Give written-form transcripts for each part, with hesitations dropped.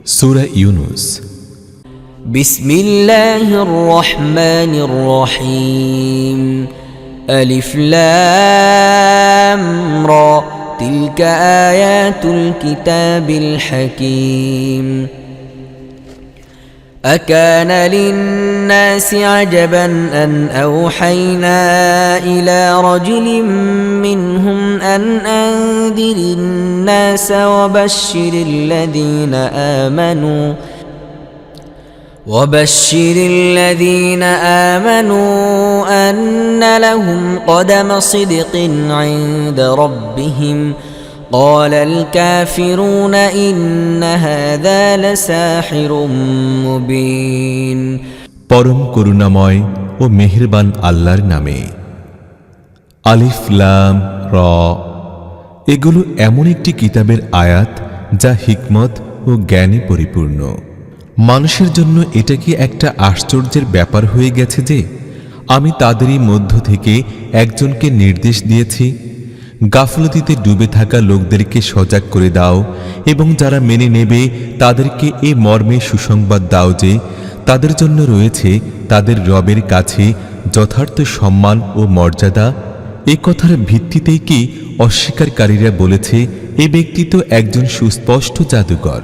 সূরা ইউনুস। বিসমিল্লাহির রহমানির রহিম। আলিফ লাম রা তিলকা আয়াতুল কিতাবিল হাকীম। أكان للناس عجبا أن أوحينا إلى رجل منهم أن أنذر الناس وبشر الذين آمنوا أن لهم قدم صدق عند ربهم قال الكافرون إن هذا لساحر مبين। পরম করুণাময় ও মেহেরবান আল্লাহর নামে। আলিফ লাম রা, এগুলো এমন একটি কিতাবের আয়াত যা হিকমত ও জ্ঞানে পরিপূর্ণ। মানুষের জন্য এটা কি একটা আশ্চর্যের ব্যাপার হয়ে গেছে যে আমি তাদেরই মধ্য থেকে একজনকে নির্দেশ দিয়েছি, গাফলতিতে ডুবে থাকা লোকদেরকে সজাগ করে দাও এবং যারা মেনে নেবে তাদেরকে এ মর্মে সুসংবাদ দাও যে তাদের জন্য রয়েছে তাদের রবের কাছে যথার্থ সম্মান ও মর্যাদা। এ কথার ভিত্তিতেই কি অস্বীকারীরা বলেছে এ ব্যক্তি তো একজন সুস্পষ্ট জাদুকর।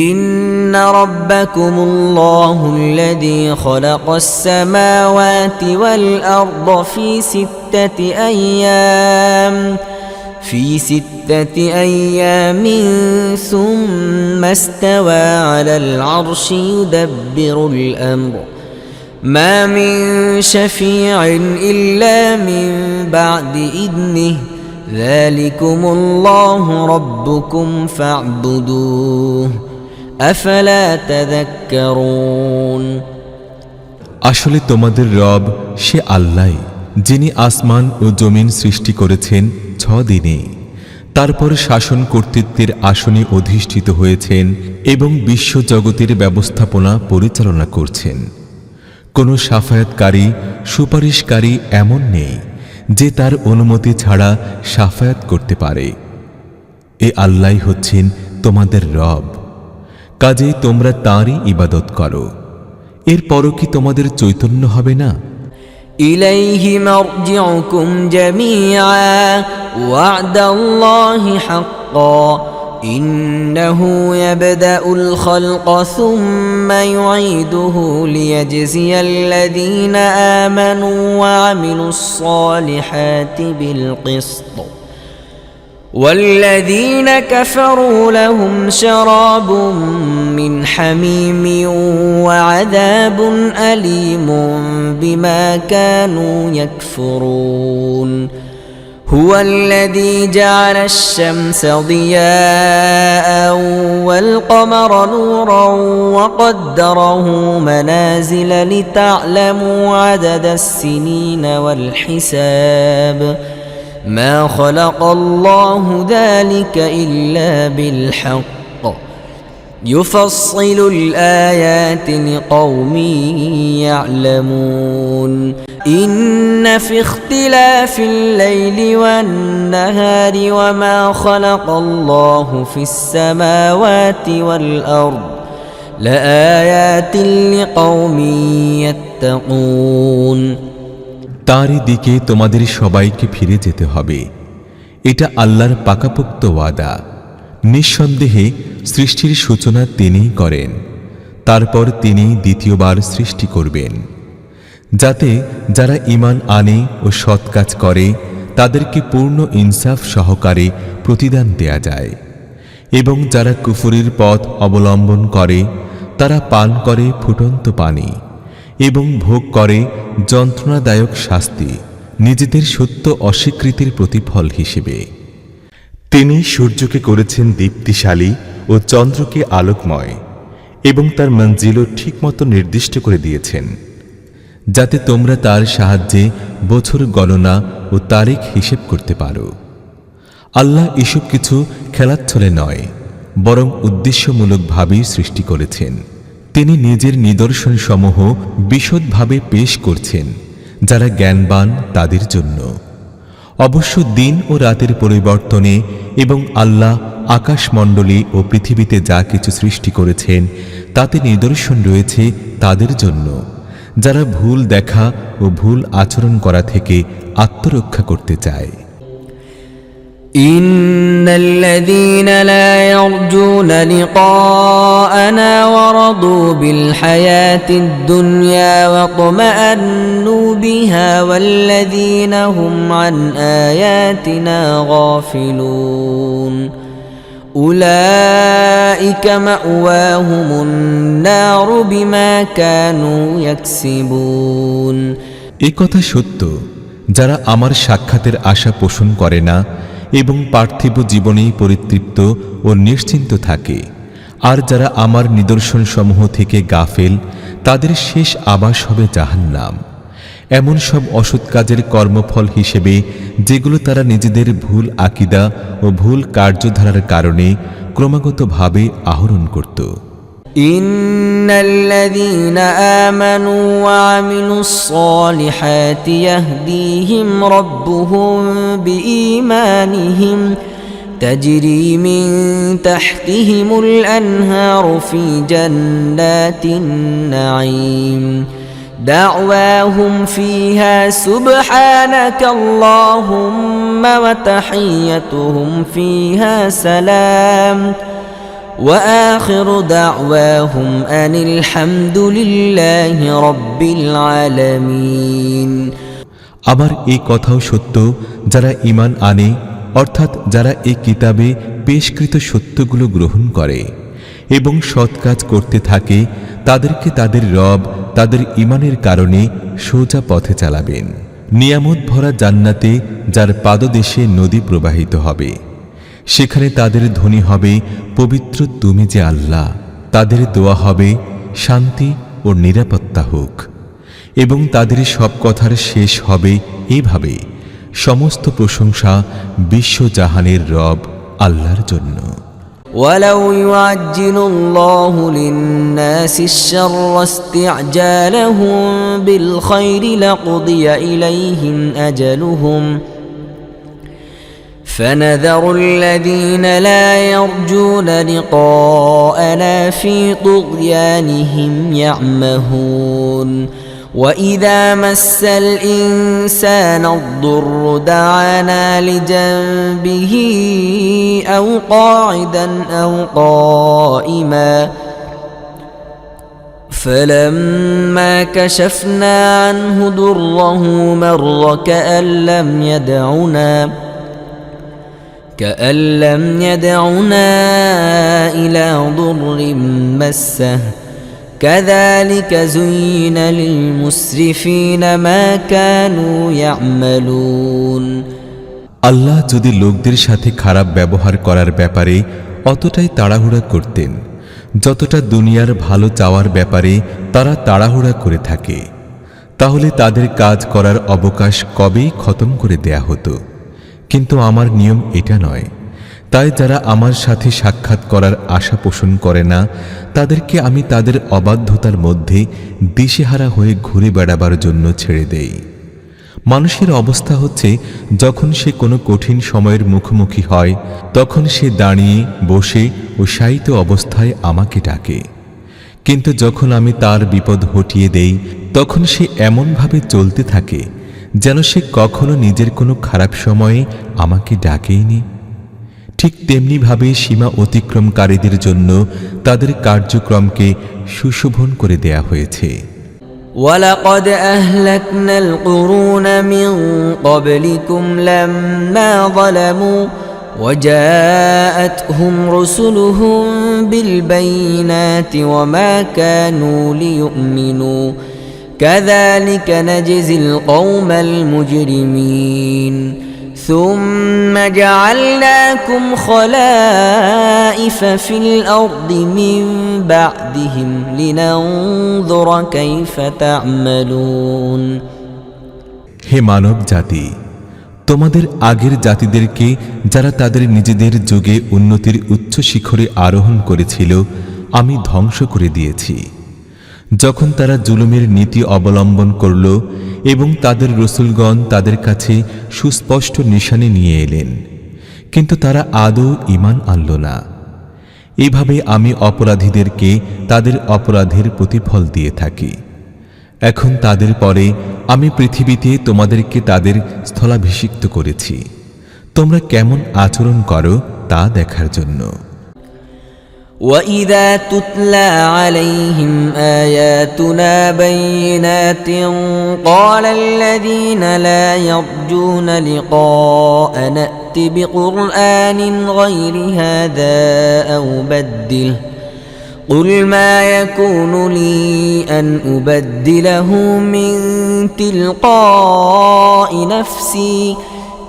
إن ربكم الله الذي خلق السماوات والأرض في ستة أيام ثم استوى على العرش يدبر الأمر ما من شفيع إلا من بعد إذنه ذلكم الله ربكم فاعبدوه أفلا تذكرون। আসলে তোমাদের রব সে আল্লাহ যিনি আসমান ও জমিন সৃষ্টি করেছেন 6 দিনে, তারপর শাসন কর্তৃত্বের আসনে অধিষ্ঠিত হয়েছেন এবং বিশ্বজগতের ব্যবস্থাপনা পরিচালনা করছেন। কোনো শাফায়াতকারী সুপারিশকারী এমন নেই যে তার অনুমতি ছাড়া শাফায়াত করতে পারে। এ আল্লাহ হচ্ছেন তোমাদের রব, কাজেই তোমরা তাঁরই ইবাদত করো। এরপরও কি তোমাদের চৈতন্য হবে না? إليه مرجعكم جميعا وعد الله حقا إنه يبدأ الخلق ثم يعيده ليجزي الذين آمنوا وعملوا الصالحات بالقسط والذين كفروا لهم شراب من حميم وعذاب أليم بما كانوا يكفرون هو الذي جعل الشمس ضياء والقمر نورا وقدره منازل لتعلموا عدد السنين والحساب ما خلق الله ذلك إلا بالحق يفصل الآيات لقوم يعلمون إن في اختلاف الليل والنهار وما خلق الله في السماوات والأرض لآيات لقوم يتقون। তারই দিকে তোমাদের সবাইকে ফিরে যেতে হবে, এটা আল্লাহর পাকাপোক্ত ওয়াদা। নিঃসন্দেহে সৃষ্টির সূচনা তিনিই করেন, তারপর তিনি দ্বিতীয়বার সৃষ্টি করবেন, যাতে যারা ঈমান আনে ও সৎ কাজ করে তাদেরকে পূর্ণ ইনসাফ সহকারে প্রতিদান দেয়া যায়, এবং যারা কুফরির পথ অবলম্বন করে তারা পান করে ফুটন্ত পানি এবং ভোগ করে যন্ত্রণাদায়ক শাস্তি নিজেদের সত্য অস্বীকৃতির প্রতিফল হিসেবে। তিনি সূর্যকে করেছেন দীপ্তিশালী ও চন্দ্রকে আলোকময় এবং তার মঞ্জিলও ঠিকমতো নির্দিষ্ট করে দিয়েছেন, যাতে তোমরা তার সাহায্যে বছর গণনা ও তারিখ হিসেব করতে পারো। আল্লাহ এসব কিছু খেলাচ্ছলে নয়, বরং উদ্দেশ্যমূলকভাবেই সৃষ্টি করেছেন। তিনি নিজের নিদর্শনসমূহ বিশদভাবে পেশ করছেন যারা জ্ঞানবান তাদের জন্য। অবশ্য দিন ও রাতের পরিবর্তনে এবং আল্লাহ আকাশমণ্ডলী ও পৃথিবীতে যা কিছু সৃষ্টি করেছেন তাতে নিদর্শন রয়েছে তাদের জন্য, যারা ভুল দেখা ও ভুল আচরণ করা থেকে আত্মরক্ষা করতে চায়। إن الذين لا يرجون لقاءنا ورضوا بالحياة الدنيا واطمأنوا بها والذين هم عن آياتنا غافلون أولئك مأواهم النار بما كانوا يكسبون। এই কথা সত্য, যারা আমার সাক্ষাতের আশা পোষণ করে না এবং পার্থিব জীবনেই পরিতৃপ্ত ও নিশ্চিন্ত থাকে, আর যারা আমার নিদর্শনসমূহ থেকে গাফেল, তাদের শেষ আবাস হবে জাহান্নাম। এমন সব অসৎ কাজের কর্মফল হিসেবে যেগুলো তারা নিজেদের ভুল আকীদা ও ভুল কার্যধারার কারণে ক্রমাগতভাবে আহরণ করত। إن الذين آمنوا وعملوا الصالحات يهديهم ربهم بإيمانهم تجري من تحتهم الأنهار في جنات النعيم دعواهم فيها سبحانك اللهم وتحيتهم فيها سلام وآخر دعواهم أن الحمد لله رب العالمين। আবার এই কথাও সত্য, যারা ঈমান আনে অর্থাৎ যারা এই কিতাবে পেশকৃত সত্যগুলো গ্রহণ করে এবং সৎ কাজ করতে থাকে, তাদেরকে তাদের রব তাদের ঈমানের কারণে সোজা পথে চালাবেন। নিয়ামত ভরা জান্নাতে যার পাদদেশে নদী প্রবাহিত হবে, সেখানে তাদের ধ্বনি হবে পবিত্র তুমি যে আল্লাহ। তাদের দোয়া হবে শান্তি ও নিরাপত্তা হোক, এবং তাদের সব কথার শেষ হবে এভাবে, সমস্ত প্রশংসা বিশ্বজাহানের রব আল্লাহর জন্য। ولو يعجل الله للناس الشر استعجالهم بالخير لقضي إليهم أجلهم فنذر الذين لا يرجون لقاءنا في طغيانهم يعمهون وإذا مس الإنسان الضر دعانا لجنبه أو قاعدا أو قائما فلما كشفنا عنه ضره مر كأن لم يدعنا إلى ضر مسه كذلك زين للمسرفين ما كانوا يعملون। আল্লাহ যদি লোকদের সাথে খারাপ ব্যবহার করার ব্যাপারে অতটাই তাড়াহুড়া করতেন যতটা দুনিয়ার ভালো চাওয়ার ব্যাপারে তারা তাড়াহুড়া করে থাকে, তাহলে তাদের কাজ করার অবকাশ কবেই খতম করে দেয়া হতো। কিন্তু আমার নিয়ম এটা নয়, তাই যারা আমার সাথে সাক্ষাৎ করার আশা পোষণ করে না, তাদেরকে আমি তাদের অবাধ্যতার মধ্যে দিশেহারা হয়ে ঘুরে বেড়াবার জন্য ছেড়ে দেই। মানুষের অবস্থা হচ্ছে, যখন সে কোনো কঠিন সময়ের মুখোমুখি হয়, তখন সে দাঁড়িয়ে বসে ও শায়িত অবস্থায় আমাকে ডাকে, কিন্তু যখন আমি তার বিপদ হটিয়ে দেই, তখন সে এমনভাবে চলতে থাকে যেন সে কখনো নিজের কোনো খারাপ সময়ে আমাকে ডাকেইনি। ঠিক তেমনিভাবে সীমা অতিক্রমকারীদের জন্য তাদের কার্যক্রমকে সুশোভন করে দেয়া হয়েছে। ولقد أهلكنا القرون من قبلكم لما ظلموا وجاءتهم رسلهم بالبينات وما كانوا ليؤمنوا كذلك نجزي القوم المجرمين ثم جعلناكم خلائف في الأرض من بعدهم لننظر كيف تعملون। হে মানব জাতি, তোমাদের আগের জাতিদেরকে যারা তাদের নিজেদের যুগে উন্নতির উচ্চ শিখরে আরোহণ করেছিল আমি ধ্বংস করে দিয়েছি। যখন তারা জুলুমের নীতি অবলম্বন করল এবং তাদের রসুলগণ তাদের কাছে সুস্পষ্ট নিশানি নিয়ে এলেন, কিন্তু তারা আদৌ ঈমান আনল না। এভাবে আমি অপরাধীদেরকে তাদের অপরাধের প্রতিফল দিয়ে থাকি। এখন তাদের পরে আমি পৃথিবীতে তোমাদেরকে তাদের স্থলাভিষিক্ত করেছি। তোমরা কেমন আচরণ করো তা দেখার জন্য। وَإِذَا تُتْلَى عَلَيْهِمْ آيَاتُنَا بَيِّنَاتٍ قَالَ الَّذِينَ لَا يَرْجُونَ لِقَاءَنَا ائْتِ بِقُرْآنٍ غَيْرِ هَذَا أَوْ بَدِّلْهُ قُلْ مَا يَكُونُ لِي أَنْ أُبَدِّلَهُ مِنْ تِلْقَاءِ نَفْسِي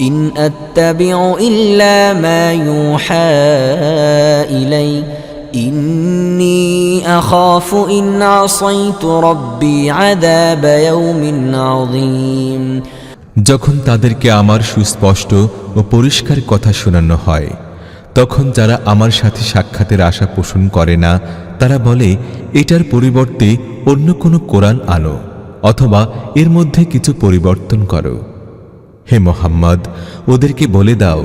إِنْ أَتَّبِعُ إِلَّا مَا يُوحَى إِلَيَّ إِنِّي أَخَافُ إِنْ عَصَيْتُ رَبِّي عَذَابَ يَوْمٍ عَظِيمٍ। যখন তাদেরকে আমার সুস্পষ্ট ও পরিষ্কার কথা শোনানো হয়, তখন যারা আমার সাথে সাক্ষাতের আশা পোষণ করে না, তারা বলে, এটার পরিবর্তে অন্য কোনো কোরআন আনো অথবা এর মধ্যে কিছু পরিবর্তন করো। হে মুহাম্মদ, ওদেরকে বলে দাও,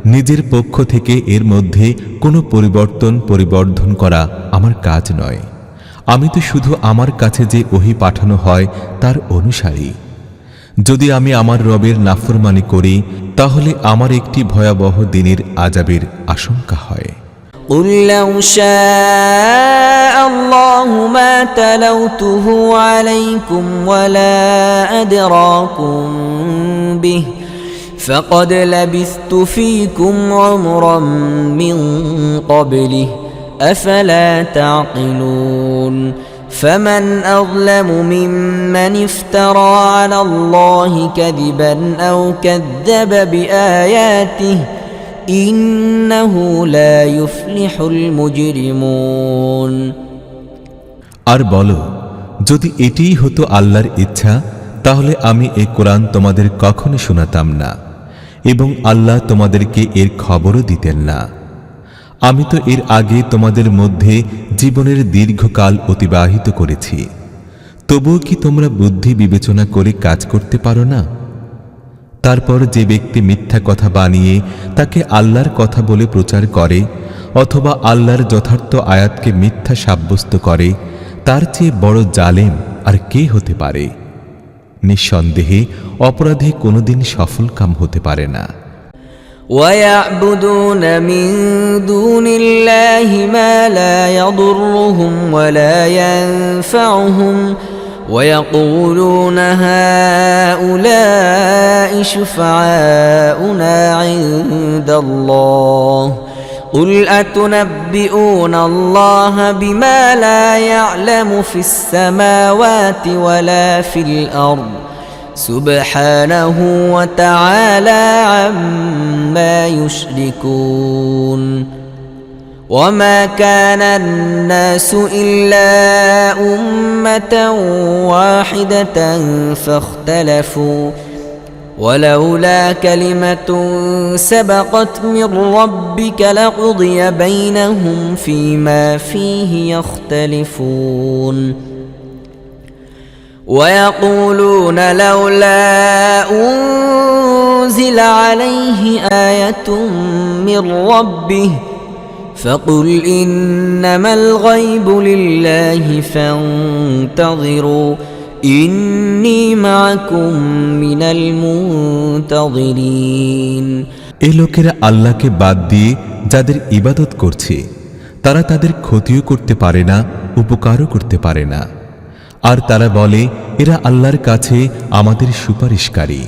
নিজের পক্ষ থেকে এর মধ্যে কোনো পরিবর্ধন করা আমার কাজ নয়। আমি তো শুধু আমার কাছে যে ওহী পাঠানো হয় তার অনুসারী। যদি আমি আমার রবের নাফরমানি করি, তাহলে আমার একটি ভয়াবহ দিনের আযাবের আশঙ্কা হয়। قُلْ لَوْ شَاءَ اللَّهُ مَا تَلَوْتُهُ عَلَيْكُمْ وَلَا أَدْرَاكُمْ بِهِ فَقَدْ لَبِثْتُ فِيكُمْ عُمُرًا مِّن قَبْلِهِ أَفَلَا تَعْقِلُونَ فَمَنْ أَظْلَمُ مِمَّنِ افْتَرَى عَلَى اللَّهِ كَذِبًا أَوْ كَذَّبَ بِآيَاتِهِ إِنَّهُ لَا يُفْلِحُ الْمُجْرِمُونَ। আর বলো, যদি এটিই হতো আল্লাহর ইচ্ছা, তাহলে আমি এই কোরআন তোমাদের কখনো শোনাতাম না এবং আল্লাহ তোমাদেরকে এর খবরও দিতেন না। আমি তো এর আগে তোমাদের মধ্যে জীবনের দীর্ঘকাল অতিবাহিত করেছি, তবুও কি তোমরা বুদ্ধি বিবেচনা করে কাজ করতে পারো না? তারপর যে ব্যক্তি মিথ্যা কথা বানিয়ে তাকে আল্লাহর কথা বলে প্রচার করে অথবা আল্লাহর যথার্থ আয়াতকে মিথ্যা সাব্যস্ত করে, তার চেয়ে বড় জালেম আর কে হতে পারে? নিঃসন্দেহে অপরাধী কোনোদিন সফলকাম হতে পারে না। وَيَعْبُدُونَ مِن دُونِ اللَّهِ مَا لَا يَضُرُّهُمْ وَلَا يَنفَعُهُمْ وَيَقُولُونَ هَؤُلَاءِ شُفَعَاؤُنَا عِندَ اللَّهِ قُلْ أَتُنَبِّئُونَ اللَّهَ بِمَا لَا يَعْلَمُ فِي السَّمَاوَاتِ وَلَا فِي الْأَرْضِ سُبْحَانَهُ وَتَعَالَى عَمَّا يُشْرِكُونَ وَمَا كَانَ النَّاسُ إِلَّا أُمَّةً وَاحِدَةً فَاخْتَلَفُوا وَلَوْلَا كَلِمَةٌ سَبَقَتْ مِنْ رَبِّكَ لَقُضِيَ بَيْنَهُمْ فِيمَا فِيهِ يَخْتَلِفُونَ وَيَقُولُونَ لَوْلَا أُنْزِلَ عَلَيْهِ آيَةٌ مِّن رَّبِّهِ فَقُلْ إِنَّمَا الْغَيْبُ لِلَّهِ فَانتَظِرُوا إِنِّي مَعَكُمْ مِنَ الْمُنْتَظِرِينَ। এই লোকেরা আল্লাহকে বাদ দিয়ে যাদের ইবাদত করছে, তারা তাদের ক্ষতিও করতে পারে না, উপকারও করতে পারে না। আর তারা বলে, এরা আল্লাহর কাছে আমাদের সুপারিশকারী।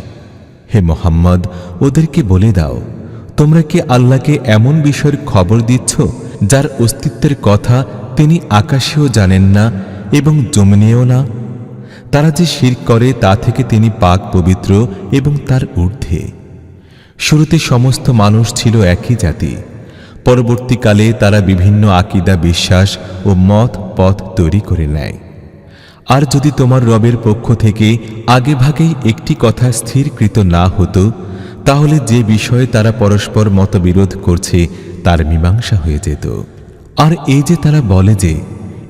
হে মুহাম্মদ, ওদেরকে বলে দাও, তোমরা কি আল্লাহকে এমন বিষয়ের খবর দিচ্ছ যার অস্তিত্বের কথা তিনি আকাশেও জানেন না এবং জমিনেও না? তারা যে শিরক করে তা থেকে তিনি পাক পবিত্র এবং তার ঊর্ধ্বে। শুরুতে সমস্ত মানুষ ছিল একই জাতি, পরবর্তীকালে তারা বিভিন্ন আকীদা, বিশ্বাস ও মত পথ তৈরি করে নেয়। আর যদি তোমার রবের পক্ষ থেকে আগেভাগেই একটি কথা স্থিরকৃত না হতো, তাহলে যে বিষয়ে তারা পরস্পর মতবিরোধ করছে তার মীমাংসা হয়ে যেত। আর এই যে তারা বলে যে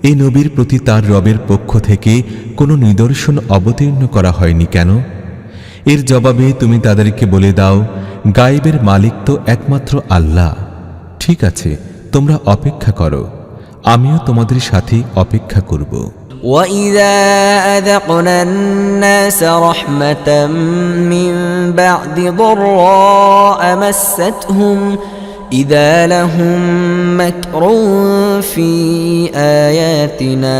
এই নবীর প্রতি তার রবের পক্ষ থেকে কোনো নিদর্শন অবতীর্ণ করা হয়নি কেন? এর জবাবে তুমি তাদেরকে বলে দাও, গায়েবের মালিক তো একমাত্র আল্লাহ। ঠিক আছে, তোমরা অপেক্ষা করো, আমিও তোমাদের সাথে অপেক্ষা করব। وَإِذَا أَذَقْنَا النَّاسَ رَحْمَةً مِّن بَعْدِ ضَرَّاءَ مَسَّتْهُمْ إِذَا لَهُم مَّكْرٌ فِي آيَاتِنَا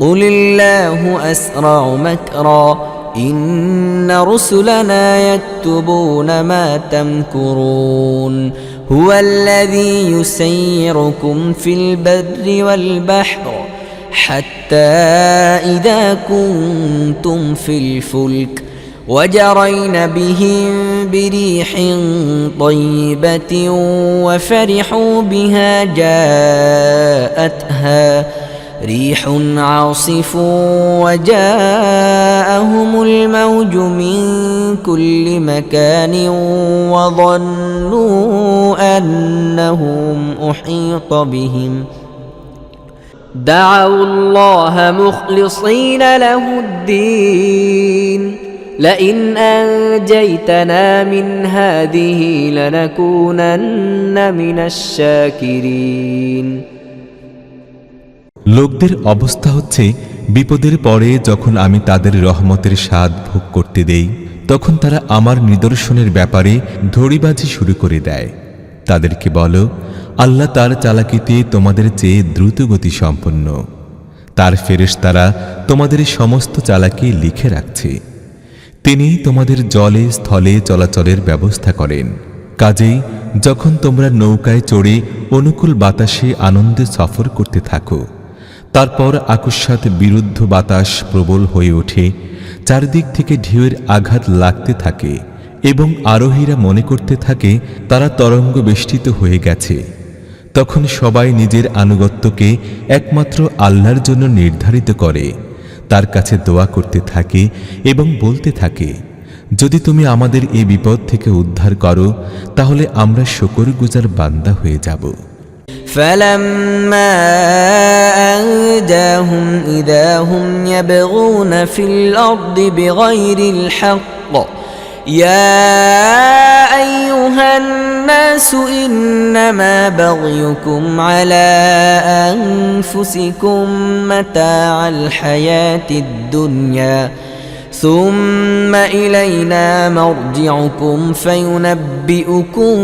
قُلِ اللَّهُ أَسْرَعُ مَكْرًا إِنَّ رُسُلَنَا يَكْتُبُونَ مَا تَمْكُرُونَ هُوَ الَّذِي يُسَيِّرُكُمْ فِي الْبَرِّ وَالْبَحْرِ حتى إذا كنتم في الفلك وجرين بهم بريح طيبة وفرحوا بها جاءتها ريح عاصف وجاءهم الموج من كل مكان وظنوا أنهم أحيط بهم دعوا الله مخلصين له الدين لئن أنجيتنا من هذه لنكونن من الشاكرين। লোকদের অবস্থা হচ্ছে, বিপদের পরে যখন আমি তাদের রহমতের স্বাদ ভোগ করতে দেই, তখন তারা আমার নিদর্শনের ব্যাপারে ধড়িবাজি শুরু করে দেয়। তাদেরকে বলো, আল্লাহ তার চালাকিতে তোমাদের চেয়ে দ্রুতগতি সম্পন্ন, তার ফেরেশতারা তোমাদের সমস্ত চালাকি লিখে রাখছে। তিনি তোমাদের জলে স্থলে চলাচলের ব্যবস্থা করেন। কাজেই যখন তোমরা নৌকায় চড়ে অনুকূল বাতাসে আনন্দে সফর করতে থাকো, তারপর আকস্মাৎ বিরুদ্ধ বাতাস প্রবল হয়ে ওঠে, চারদিক থেকে ঢেউয়ের আঘাত লাগতে থাকে এবং আরোহীরা মনে করতে থাকে তারা তরঙ্গ বেষ্টিত হয়ে গেছে। তখন সবাই নিজের আনুগত্যকে একমাত্র আল্লাহর জন্য নির্ধারিত করে, তার কাছে দোয়া করতে থাকে এবং বলতে থাকে, যদি তুমি আমাদের এই বিপদ থেকে উদ্ধার করো তাহলে আমরা শুকরগুজার বান্দা হয়ে যাব। فَلَمَّا أَنجَاهُمْ إِذَا هُمْ يَبْغُونَ فِي الْأَرْضِ بِغَيْرِ الْحَقِّ يَا أَيُّهَا النَّاسُ إِنَّمَا بَغْيُكُمْ عَلَى أَنفُسِكُمْ مَتَاعَ الْحَيَاةِ الدُّنْيَا ثُمَّ إِلَيْنَا مَرْجِعُكُمْ فَيُنَبِّئُكُم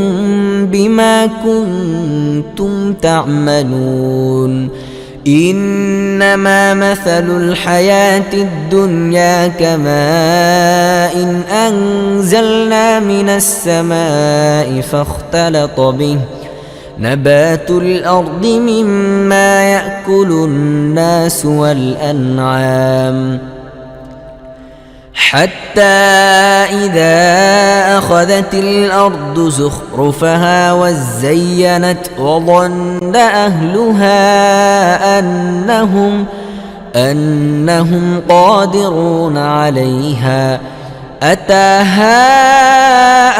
بِمَا كُنتُمْ تَعْمَلُونَ إِنَّمَا مَثَلُ الْحَيَاةِ الدُّنْيَا كَمَاءٍ أَنزَلْنَا مِنَ السَّمَاءِ فَاخْتَلَطَ بِهِ نَبَاتُ الْأَرْضِ مِمَّا يَأْكُلُ النَّاسُ وَالْأَنْعَامُ حتى إذا أخذت الأرض زخرفها وزينت وظن أهلها أنهم قادرون عليها أتاها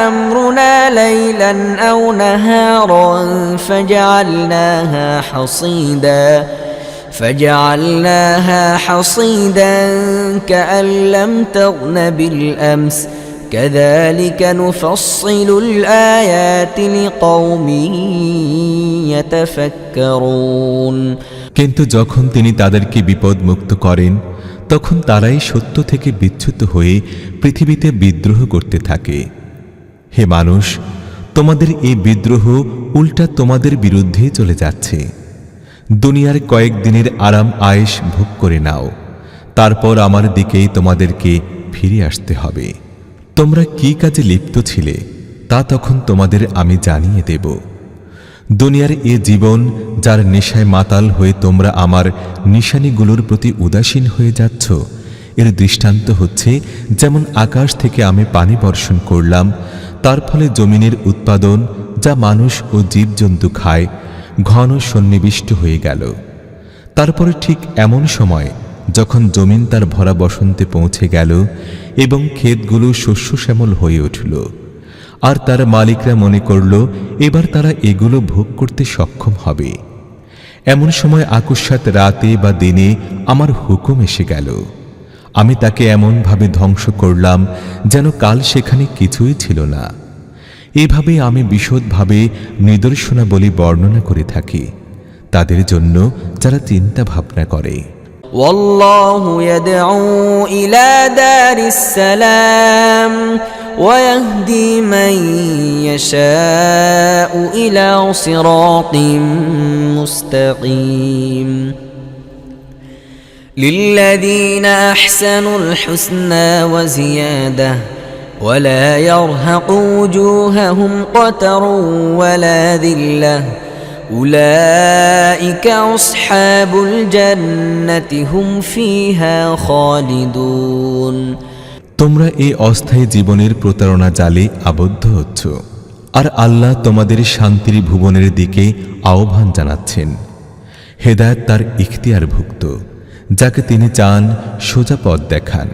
أمرنا ليلا أو نهارا فجعلناها حصيدا كأن لم تغن بالأمس كذلك نفصل الآيات لقوم يتفكرون। কিন্তু যখন তিনি তাদেরকে বিপদমুক্ত করেন, তখন তারাই সত্য থেকে বিচ্যুত হয়ে পৃথিবীতে বিদ্রোহ করতে থাকে। হে মানুষ, তোমাদের এই বিদ্রোহ উল্টা তোমাদের বিরুদ্ধে চলে যাচ্ছে। দুনিয়ার কয়েকদিনের আরাম আয়েশ ভোগ করে নাও, তারপর আমার দিকেই তোমাদেরকে ফিরে আসতে হবে। তোমরা কি কাজে লিপ্ত ছিলে তা তখন তোমাদের আমি জানিয়ে দেব। দুনিয়ার এ জীবন যার নেশায় মাতাল হয়ে তোমরা আমার নিশানিগুলোর প্রতি উদাসীন হয়ে যাচ্ছ, এর দৃষ্টান্ত হচ্ছে যেমন আকাশ থেকে আমি পানি বর্ষণ করলাম, তার ফলে জমিনের উৎপাদন যা মানুষ ও জীবজন্তু খায় ঘন সন্নিবিষ্ট হয়ে গেল। তারপরে ঠিক এমন সময় যখন জমিন তার ভরা বসন্তে পৌঁছে গেল এবং ক্ষেতগুলো শস্য শ্যামল হয়ে উঠল, আর তার মালিকরা মনে করল এবার তারা এগুলো ভোগ করতে সক্ষম হবে। এমন সময় আকস্মাৎ রাতে বা দিনে আমার হুকুম এসে গেল, আমি তাকে এমনভাবে ধ্বংস করলাম যেন কাল সেখানে কিছুই ছিল না। এভাবে আমি বিশদভাবে নিদর্শনাবলী বর্ণনা করে থাকি তাদের জন্য যারা চিন্তা ভাবনা করে। والله يدعو إلى دار السلام ويهدي من يشاء إلى صراط مستقيم للذين أحسنوا الحسنى وزيادة ولا يرهق وجوههم قتر ولا ذلة أولئك أصحاب الجنة هم فيها خالدون তোমরা এই অস্থায়ী জীবনের প্রতারণা জালে আবদ্ধ হচ্ছ, আর আল্লাহ তোমাদের শান্তির ভুবনের দিকে আহ্বান জানাচ্ছেন। হেদায়েত তার ইখতিয়ারভুক্ত, যাকে তিনি চান সোজা পথ দেখান।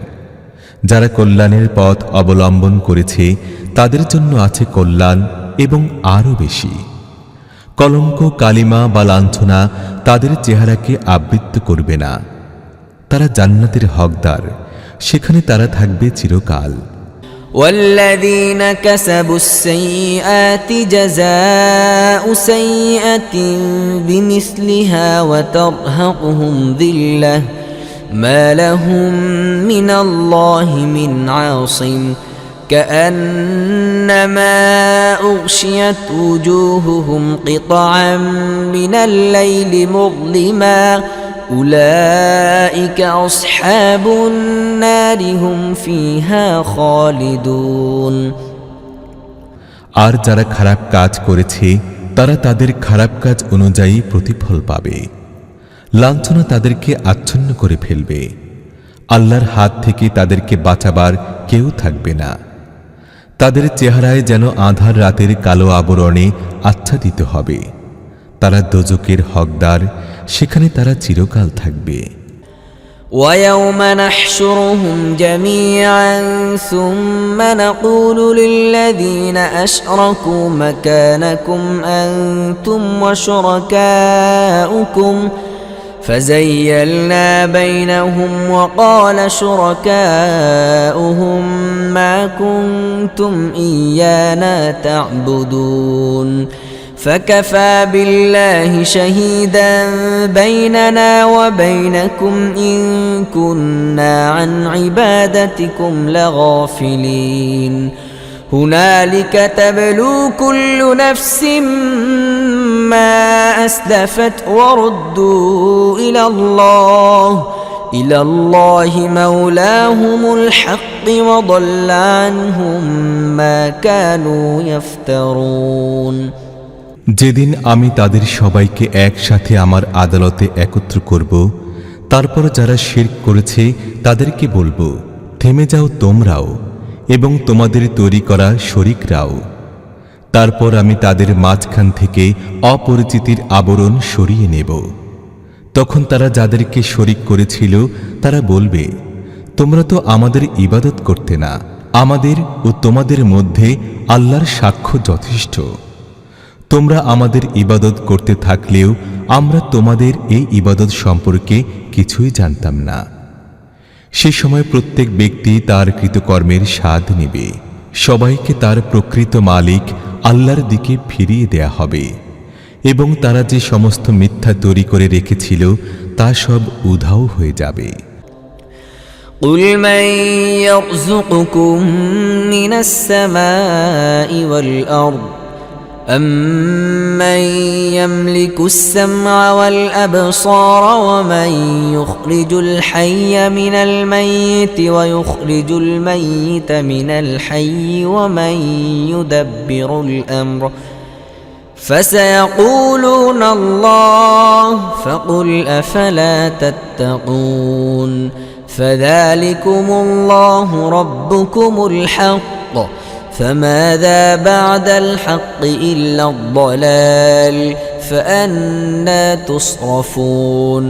যারা কল্যাণের পথ অবলম্বন করেছে তাদের জন্য আছে কল্যাণ এবং আরও বেশি। কলঙ্ক, কালিমা বা লাঞ্ছনা তাদের চেহারাকে আবৃত করবে না। তারা জান্নাতের হকদার, সেখানে তারা থাকবে চিরকাল। والذين كسبوا السيئات جزاء سيئة بمثلها وترهقهم ذلة ما لهم من الله من عاصم كأنما أغشيت وجوههم قطعا من الليل مظلما أولئك أصحاب النار هم فيها خالدون আর যারা খারাপ কাজ করেছে তারা তাদের খারাপ কাজ অনুযায়ী প্রতিফল পাবে। লাঞ্ছনা তাদেরকে আচ্ছন্ন করে ফেলবে। আল্লাহর হাত থেকে তাদেরকে বাঁচাবার কেউ থাকবে না। তাদের চেহারায় যেন আঁধার রাতের কালো আবরণে আচ্ছাদিত হবে। তারা দোজকের হকদার, সেখানে তারা চিরকাল থাকবে। ويوم نحشرهم جميعا ثم نقول للذين أشركوا مكانكم أنتم وشركاؤكم فزيلنا بينهم وقال شركاؤهم ما كنتم إيانا تعبدون فكفى بالله شهيدا بيننا وبينكم إن كنا عن عبادتكم لغافلين هنالك تبلو كل نفس ما أسلفت وردوا إلى الله مولاهم الحق وضل عنهم ما كانوا يفترون যেদিন আমি তাদের সবাইকে একসাথে আমার আদালতে একত্র করব, তারপর যারা শিরক করেছে তাদেরকে বলবো, থেমে যাও তোমরাও এবং তোমাদের তৈরি করা শরীকরাও। তারপর আমি তাদের মাঝখান থেকে অপরিচিতির আবরণ সরিয়ে নেব। তখন তারা যাদেরকে শরীক করেছিল তারা বলবে, তোমরা তো আমাদের ইবাদত করতে না, আমাদের ও তোমাদের মধ্যে আল্লাহর সাক্ষ্য যথেষ্ট। তোমরা আমাদের ইবাদত করতে থাকলেও আমরা তোমাদের এই ইবাদত সম্পর্কে কিছুই জানতাম না। সে সময় প্রত্যেক ব্যক্তি তার কৃতকর্মের স্বাদ নেবে। সবাইকে তার প্রকৃত মালিক আল্লাহর দিকে ফিরিয়ে দেয়া হবে এবং তারা যে সমস্ত মিথ্যা তৈরি করে রেখেছিল তা সব উধাও হয়ে যাবে। قل من يرزقكم من السماء والأرض أمن يملك السمع والأبصار ومن يخرج الحي من الميت ويخرج الميت من الحي ومن يدبر الأمر فسيقولون الله فقل أفلا تتقون فذلكم الله ربكم الحق فماذا بعد الحق إلا الضلال فأنى تصرفون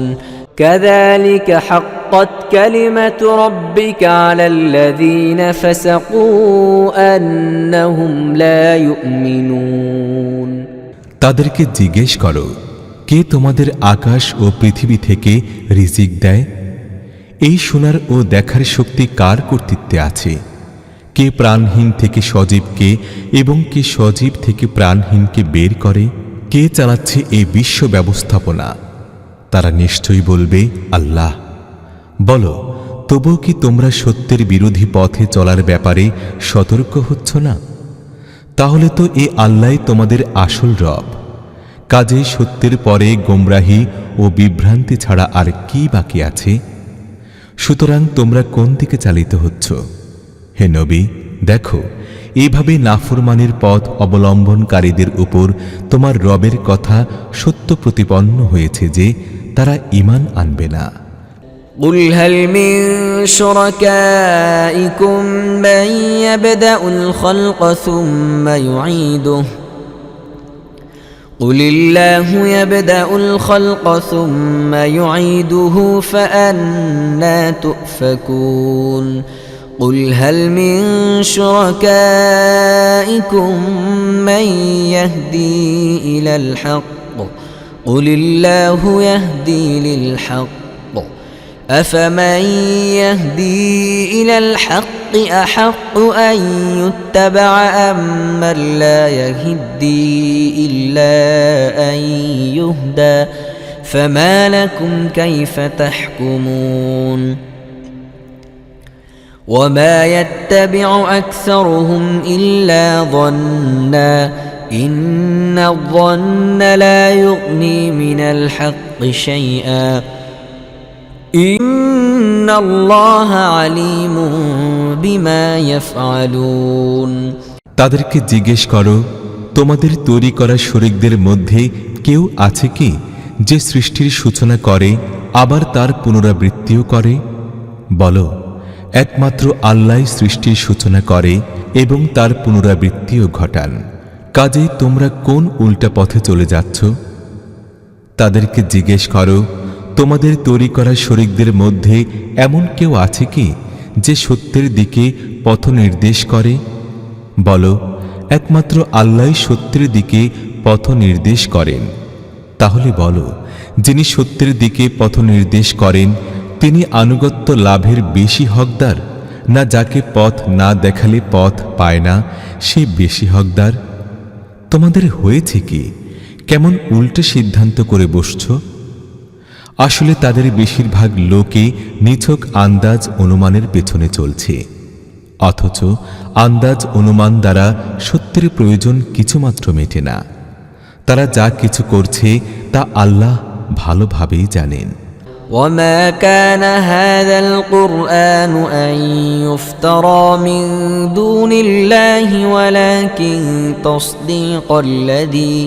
كذلك حقت كلمة ربك على الذين فسقوا أنهم لا يؤمنون তাদেরকে জিজ্ঞেস করো, কে তোমাদের আকাশ ও পৃথিবী থেকে রিজিক দেয়? এই শোনার ও দেখার শক্তি কার কর্তৃত্বে আছে? কে প্রাণহীন থেকে সজীবকে এবং কে সজীব থেকে প্রাণহীনকে বের করে? কে চালাচ্ছে এই বিশ্ব ব্যবস্থাপনা? তারা নিশ্চয়ই বলবে আল্লাহ। বলো, তবুও কি তোমরা সত্যের বিরোধী পথে চলার ব্যাপারে সতর্ক হচ্ছ না? তাহলে তো এ আল্লাহই তোমাদের আসল রব। কাজেই সত্যের পরে গোমরাহি ও বিভ্রান্তি ছাড়া আর কি বাকি আছে? সুতরাং তোমরা কোন দিকে চালিত হচ্ছ? হে নবী, দেখো, এইভাবে নাফরমানির পথ অবলম্বনকারীদের উপর তোমার রবের কথা সত্য প্রতিপন্ন হয়েছে যে তারা ঈমান আনবে না। قل هل من شركائكم من يبدأ الخلق ثم يعيده قل الله يبدأ الخلق ثم يعيده فأنى تؤفكون قل هل من شركائكم من يهدي إلى الحق قل الله يهدي للحق أفمن يهدي إلى الحق أحق أن يتبع أم من لا يهدي إلا أن يهدى فما لكم كيف تحكمون وما يتبع أكثرهم إلا ظنا إن الظن لا يغني من الحق شيئا إن الله عليم بما يفعلون তাদেরকে জিজ্ঞেস করো, তোমাদের তৈরি করা শরীকদের মধ্যে কেউ আছে কি যে সৃষ্টির সূচনা করে আবার তার পুনরাবৃত্তিও করে? বলো, একমাত্র আল্লাহই সৃষ্টির সূচনা করে এবং তার পুনরাবৃত্তিও ঘটান। কাজেই তোমরা কোন উল্টা পথে চলে যাচ্ছ? তাদেরকে জিজ্ঞেস করো, তোমাদের তৈরি করা শরীকদের মধ্যে এমন কেউ আছে কি যে সত্যের দিকে পথ নির্দেশ করে? বলো, একমাত্র আল্লাহই সত্যের দিকে পথ নির্দেশ করেন। তাহলে বলো, যিনি সত্যের দিকে পথ নির্দেশ করেন তিনি আনুগত্য লাভের বেশি হকদার, না যাকে পথ না দেখালে পথ পায় না সে বেশি হকদার? তোমাদের হয়েছে কি? কেমন উল্টো সিদ্ধান্ত করে বসছ? আসলে তাদের বেশিরভাগ লোকই নিছক আন্দাজ অনুমানের পেছনে চলছে, অথচ আন্দাজ অনুমান দ্বারা সত্যের প্রয়োজন কিছুমাত্র মেটে না। তারা যা কিছু করছে তা আল্লাহ ভালোভাবেই জানেন। وما كان هذا القرآن أن يفترى من دون الله ولكن تصديق الذي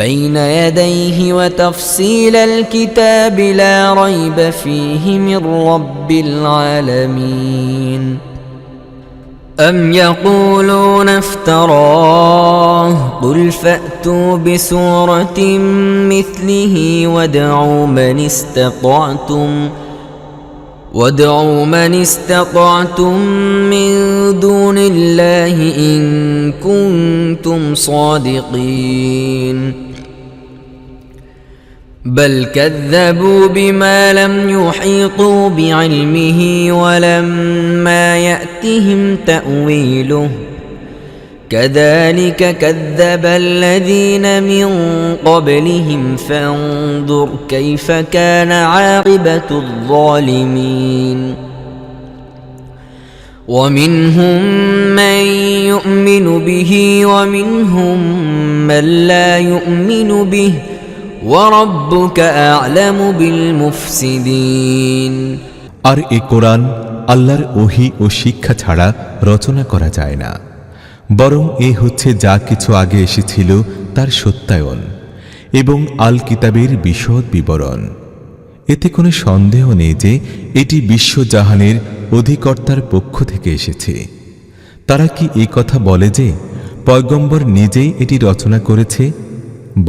بين يديه وتفصيل الكتاب لا ريب فيه من رب العالمين أم يقولون افتراه قل فأتوا بسورة مثله وادعوا من استطعتم من دون الله إن كنتم صادقين بل كذبوا بما لم يحيطوا بعلمه ولما يأتهم تأويله كذلك كذب الذين من قبلهم فانظر كيف كان عاقبة الظالمين ومنهم من يؤمن به ومنهم من لا يؤمن به وَرَبُّكَ أَعْلَمُ بِالْمُفْسِدِينَ আর এই কোরআন আল্লাহর ওহী ও শিক্ষা ছাড়া রচনা করা যায় না, বরং এ হচ্ছে যা কিছু আগে এসেছিল তার সত্যায়ন এবং আল কিতাবের বিশদ বিবরণ। এতে কোনো সন্দেহ নেই যে এটি বিশ্বজাহানের অধিকর্তার পক্ষ থেকে এসেছে। তারা কি এই কথা বলে যে পয়গম্বর নিজেই এটি রচনা করেছে?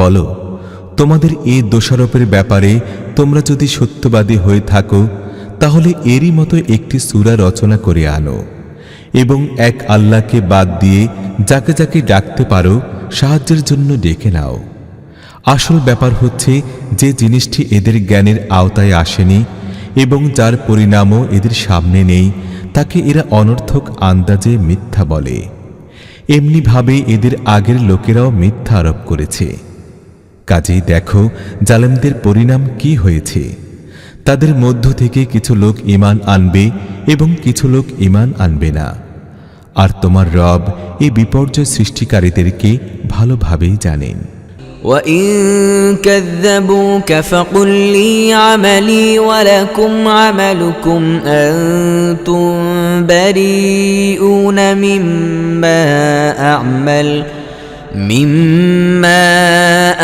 বলো, তোমাদের এই দোষারোপের ব্যাপারে তোমরা যদি সত্যবাদী হয়ে থাকো তাহলে এরই মতো একটি সূরা রচনা করে আনো এবং এক আল্লাহকে বাদ দিয়ে যাকে যাকে ডাকতে পারো সাহায্যের জন্য ডেকে নাও। আসল ব্যাপার হচ্ছে যে জিনিসটি এদের জ্ঞানের আওতায় আসেনি এবং যার পরিণামও এদের সামনে নেই তাকে এরা অনর্থক আন্দাজে মিথ্যা বলে। এমনিভাবে এদের আগের লোকেরাও মিথ্যা আরোপ করেছে। কাজেই দেখো জালেমদের পরিণাম কি হয়েছে। তাদের মধ্য থেকে কিছু লোক ঈমান আনবে এবং কিছু লোক ঈমান আনবে না। আর তোমার রব এই বিপর্যয় সৃষ্টিকারীদেরকে ভালোভাবেই জানেন। وَإِن كَذَّبُوكَ فَقُل لِّي عَمَلِي وَلَكُمْ عَمَلُكُمْ أَنتُم بَرِيئُونَ مِّمَّا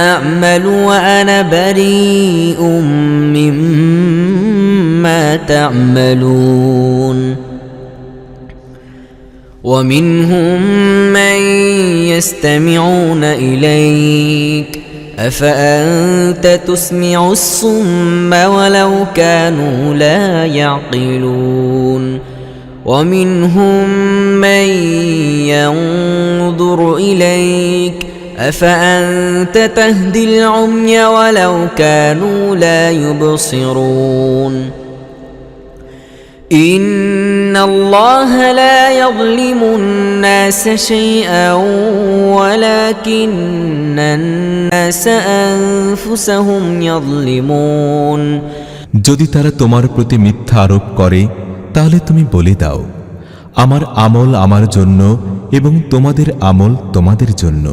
أَعْمَلُ وَأَنَا بَرِيءٌ مِّمَّا تَعْمَلُونَ وَمِنْهُم مَّن يَسْتَمِعُونَ إِلَيْكَ أَفَأَنتَ تُسْمِعُ الصُّمَّ وَلَوْ كَانُوا لَا يَعْقِلُونَ وَمِنْهُم مَّن يَنظُرُ إِلَيْكَ أَفَأَنتَ تَهْدِي الْعُمْيَ وَلَوْ كَانُوا لَا يُبْصِرُونَ إِنَّ اللَّهَ لَا يَظْلِمُ النَّاسَ شَيْئًا وَلَكِنَّ النَّاسَ أَنفُسَهُمْ يَظْلِمُونَ যদি তারা তোমার প্রতি মিথ্যা আরোপ করে তাহলে তুমি বলে দাও, আমার আমল আমার জন্য এবং তোমাদের আমল তোমাদের জন্য।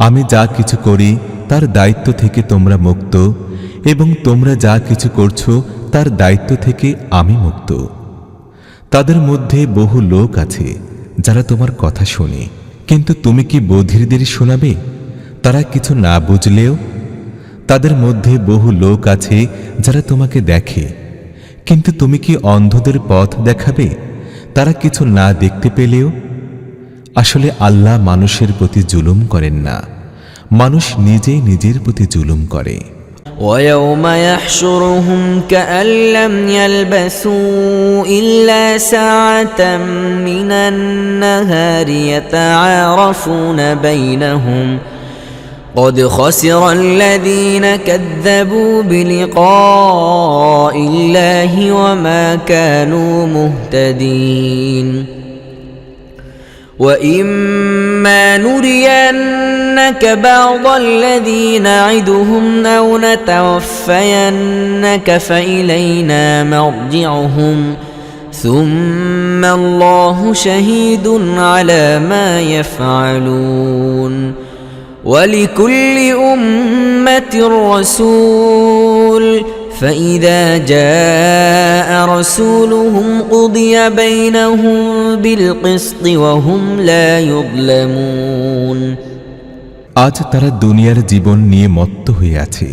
আমি যা কিছু করি তার দায়িত্ব থেকে তোমরা মুক্ত এবং তোমরা যা কিছু করছো তার দায়িত্ব থেকে আমি মুক্ত। তাদের মধ্যে বহু লোক আছে যারা তোমার কথা শোনে, কিন্তু তুমি কি বধিরদের শোনাবে তারা কিছু না বুঝলেও? তাদের মধ্যে বহু লোক আছে যারা তোমাকে দেখে, কিন্তু তুমি কি অন্ধদের পথ দেখাবে তারা কিছু না দেখতে পেলেও? আসলে আল্লাহ মানুষের প্রতি জুলুম করেন না, মানুষ নিজেই নিজের প্রতি জুলুম করে। وَيَوْمَ يَحْشُرُهُمْ كَأَن لَّمْ يَلْبَثُوا إِلَّا سَاعَةً مِّنَ النَّهَارِ يَتَعَارَفُونَ بَيْنَهُمْ قَدْ خَسِرَ الَّذِينَ كَذَّبُوا بِلِقَاءِ اللَّهِ وَمَا كَانُوا مُهْتَدِينَ وَإِمَّا نُرِيَنَّكَ بَعْضَ الَّذِي نَعِدُهُمْ أَوْ نَتَوَفَّيَنَّكَ فَإِلَيْنَا مَرْجِعُهُمْ ثُمَّ اللَّهُ شَهِيدٌ عَلَى مَا يَفْعَلُونَ وَلِكُلِّ أُمَّةٍ رَّسُولٌ فَإِذَا جَاءَ رَسُولُهُمْ قُضِيَ بَيْنَهُم بِالْقِسْطِ وَهُمْ لَا يُظْلَمُونَ আজ তারা দুনিয়ার জীবন নিয়ে মত্ত হয়ে আছে,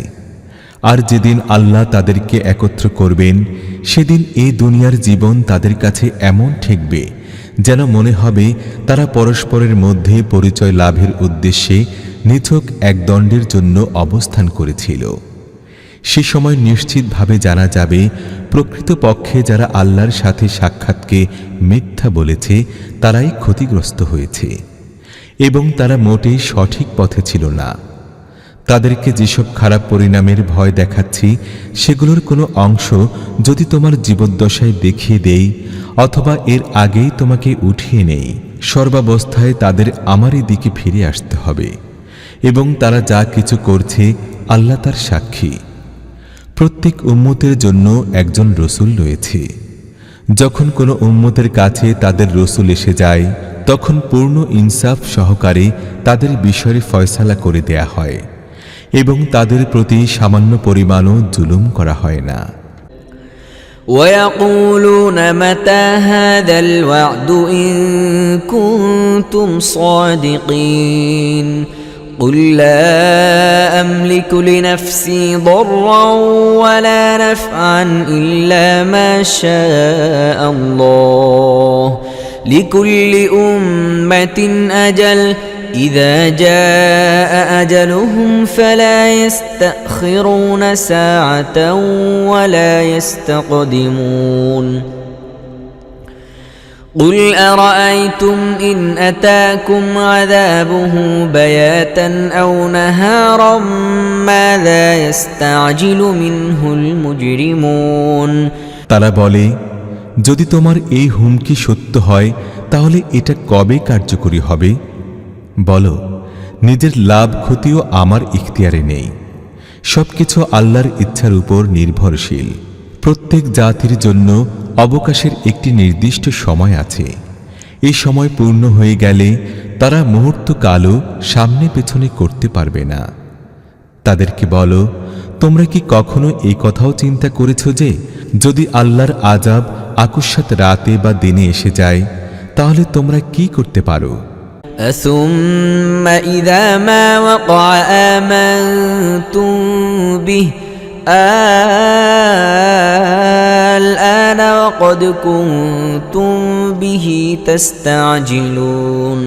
আর যেদিন আল্লাহ তাদেরকে একত্র করবেন সেদিন এই দুনিয়ার জীবন তাদের কাছে এমন ঠেকবে যেন মনে হবে তারা পরস্পরের মধ্যে পরিচয় লাভের উদ্দেশ্যে নিছক এক দণ্ডের জন্য অবস্থান করেছিল। সে সময় নিশ্চিতভাবে জানা যাবে প্রকৃতপক্ষে যারা আল্লাহর সাথে সাক্ষাৎকে মিথ্যা বলেছে তারাই ক্ষতিগ্রস্ত হয়েছে এবং তারা মোটেই সঠিক পথে ছিল না। তাদেরকে যেসব খারাপ পরিণামের ভয় দেখাচ্ছি সেগুলোর কোনো অংশ যদি তোমার জীবদ্দশায় দেখিয়ে দেই অথবা এর আগেই তোমাকে উঠিয়ে নেই, সর্বাবস্থায় তাদের আমারই দিকে ফিরে আসতে হবে এবং তারা যা কিছু করছে আল্লাহ তার সাক্ষী। প্রত্যেক উম্মতের জন্য একজন রসুল রয়েছে। যখন কোনো উম্মতের কাছে তাদের রসুল এসে যায় তখন পূর্ণ ইনসাফ সহকারে তাদের বিষয়ে ফয়সালা করে দেয়া হয় এবং তাদের প্রতি সামান্য পরিমাণও জুলুম করা হয় না। وَيَقُولُونَ مَتَى هَذَا الْوَعْدُ إِن كُنتُمْ صَادِقِينَ قُل لَّا أَمْلِكُ لِنَفْسِي ضَرًّا وَلَا نَفْعًا إِلَّا مَا شَاءَ اللَّهُ لِكُلِّ أُمَّةٍ أَجَلٌ إِذَا جَاءَ أَجَلُهُمْ فَلَا يَسْتَأْخِرُونَ سَاعَةً وَلَا يَسْتَقْدِمُونَ قل أرأيتم إن أتاكم عذابه بياتا أو نهارا ماذا يستعجل منه المجرمون তারা বলে, যদি তোমার এই হুমকি সত্য হয় তাহলে এটা কবে কার্যকরী হবে? বলো, নিজের লাভ ক্ষতিও আমার ইখতিয়ারে নেই, সবকিছু আল্লাহর ইচ্ছার উপর নির্ভরশীল। প্রত্যেক জাতির জন্য অবকাশের একটি নির্দিষ্ট সময় আছে। এই সময় পূর্ণ হয়ে গেলে তারা মুহূর্তকালও সামনে পেছনে করতে পারবে না। তাদেরকে বলো, তোমরা কি কখনো এই কথাও চিন্তা করেছো যে যদি আল্লাহর আযাব আকস্মাৎ রাতে বা দিনে এসে যায় তাহলে তোমরা কি করতে পারো? ثم إذا ما وقع آمنتم به الآن وقد كنتم به تستعجلون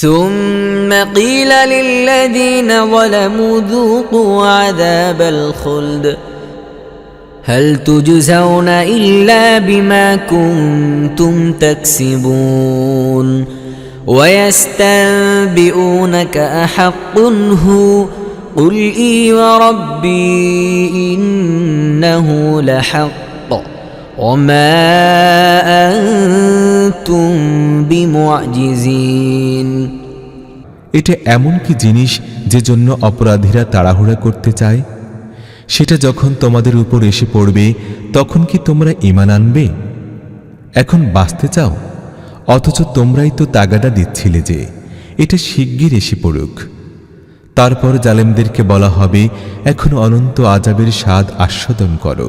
ثم قيل للذين ظلموا ذوقوا عذاب الخلد هل تجزون إلا بما كنتم تكسبون ويستنبئونك أحق هو قل إي وربي إنه لحق وما أنتم بمعجزين এটা এমন কি জিনিস যে জন্য অপরাধীরা তাড়াহুড়া করতে চায়? সেটা যখন তোমাদের উপর এসে পড়বে তখন কি তোমরা ঈমান আনবে? এখন বাঁচতে চাও, অথচ তোমরাই তো তাগাদা দিচ্ছিলে যে এটা শিগগির এসে পড়ুক। তারপর জালেমদেরকে বলা হবে, এখন অনন্ত আযাবের স্বাদ আস্বাদন করো।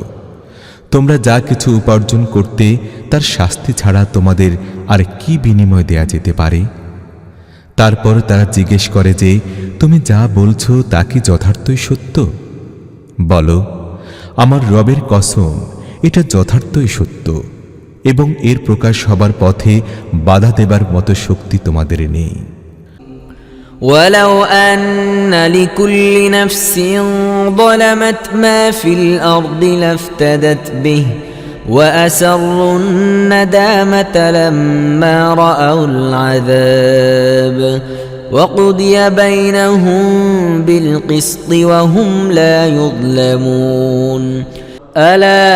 তোমরা যা কিছু উপার্জন করতে তার শাস্তি ছাড়া তোমাদের আর কি বিনিময় দেয়া যেতে পারে? তারপর তারা জিজ্ঞেস করে যে তুমি যা বলছো তা কি যথার্থই সত্য? বলো, আমার রবের কসম, এটা যথার্থই সত্য এবং এর প্রকাশ হবার পথে বাধা দেবার মতো শক্তি তোমাদের নেই। ولو أن لكل نفس ظلمت ما في الأرض لافتدت به وأسروا الندامة لما رأوا العذاب وقضي بينهم بالقسط وهم لا يظلمون ألا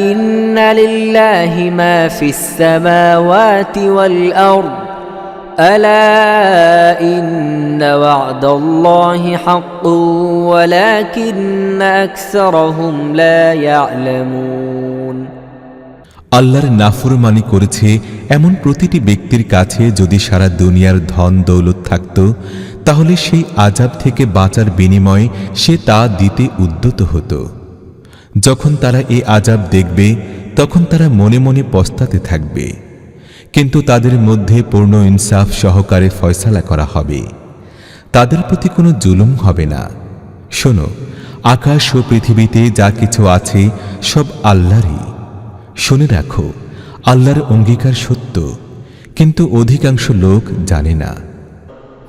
إن لله ما في السماوات والأرض ألا إن وعد الله حق ولكن أكثرهم لا يعلمون আল্লাহর নাফরমানি করেছে এমন প্রতিটি ব্যক্তির কাছে যদি সারা দুনিয়ার ধন দৌলত থাকত তাহলে সেই আযাব থেকে বাঁচার বিনিময়ে সে তা দিতে উদ্যত হতো। যখন তারা এই আযাব দেখবে তখন তারা মনে মনে পস্তাতে থাকবে, কিন্তু তাদের মধ্যে পূর্ণ ইনসাফ সহকারে ফয়সালা করা হবে, তাদের প্রতি কোনো জুলুম হবে না। শোনো, আকাশ ও পৃথিবীতে যা কিছু আছে সব আল্লাহরই। শুনে রাখো, আল্লাহর অঙ্গীকার সত্য, কিন্তু অধিকাংশ লোক জানে না।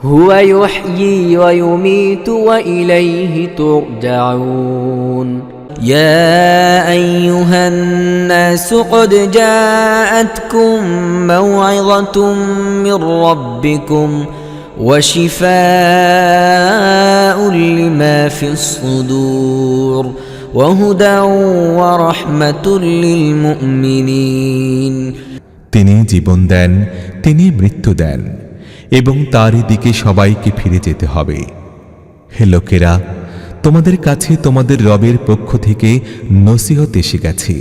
هو يحيي ويميت وإليه ترجعون يا أيها الناس قد جاءتكم موعظة من ربكم وشفاء لما في الصدور وهدى ورحمة للمؤمنين তিনি জীবন দেন, তিনি মৃত্যু দেন এবং তারই দিকে সবাইকে ফিরে যেতে হবে। হে লোকেরা, তোমাদের কাছে তোমাদের রবের পক্ষ থেকে নসিহত এসে গেছে।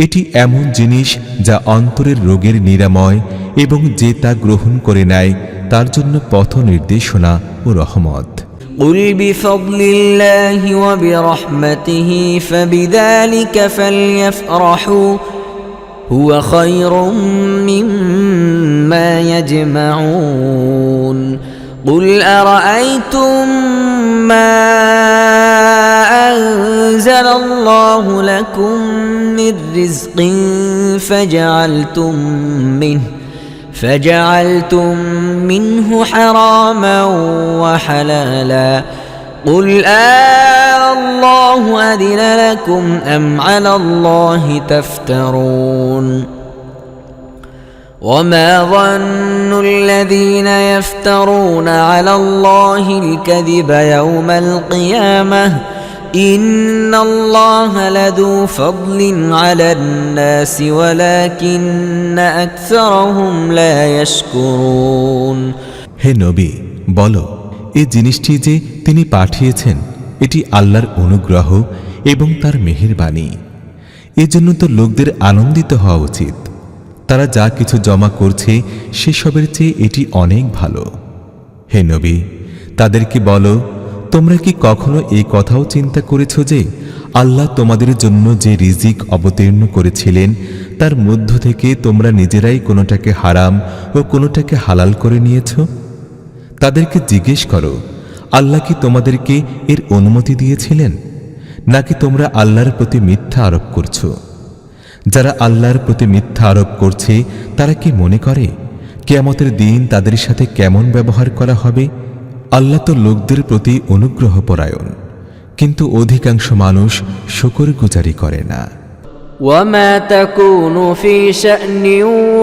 এটি এমন জিনিস যা অন্তরের রোগের নিরাময় এবং যে তা গ্রহণ করে নেয় তার জন্য পথ নির্দেশনা ও রহমত। قل بفضل الله وبرحمته فبذلك فليفرحوا هو خير مما يجمعون قل أرأيتم ما أنزل الله لكم من رزق فجعلتم منه حراما وحلالا قل الله أذن لكم أم على الله تفترون وما ظن الذين يفترون على الله الكذب يوم القيامة إن الله لذو فضل على الناس ولكن أكثرهم لا يشكرون হে নবী, বলো, এই জিনিসটি যে তিনি পাঠিয়েছেন এটি আল্লাহর অনুগ্রহ এবং তার মেহেরবানি। এজন্য তো লোকদের আনন্দিত হওয়া উচিত। তারা যা কিছু জমা করছে সেসবের চেয়ে এটি অনেক ভালো। হে নবী, তাদেরকে বলো, তোমরা কি কখনো এই কথাও চিন্তা করেছ যে আল্লাহ তোমাদের জন্য যে রিজিক অবতীর্ণ করেছিলেন তার মধ্য থেকে তোমরা নিজেরাই কোনোটাকে হারাম ও কোনোটাকে হালাল করে নিয়েছ? তাদেরকে জিজ্ঞেস করো, আল্লাহ কি তোমাদেরকে এর অনুমতি দিয়েছিলেন, নাকি তোমরা আল্লাহর প্রতি মিথ্যা আরোপ করছো? যারা আল্লাহর প্রতি মিথ্যা আরোপ করছে তারা কি মনে করে কিয়ামতের দিন তাদের সাথে কেমন ব্যবহার করা হবে? আল্লাহ তো লোকদের প্রতি অনুগ্রহপরায়ণ, কিন্তু অধিকাংশ মানুষ শুকরগুজারি করে না। وما تكون في شأن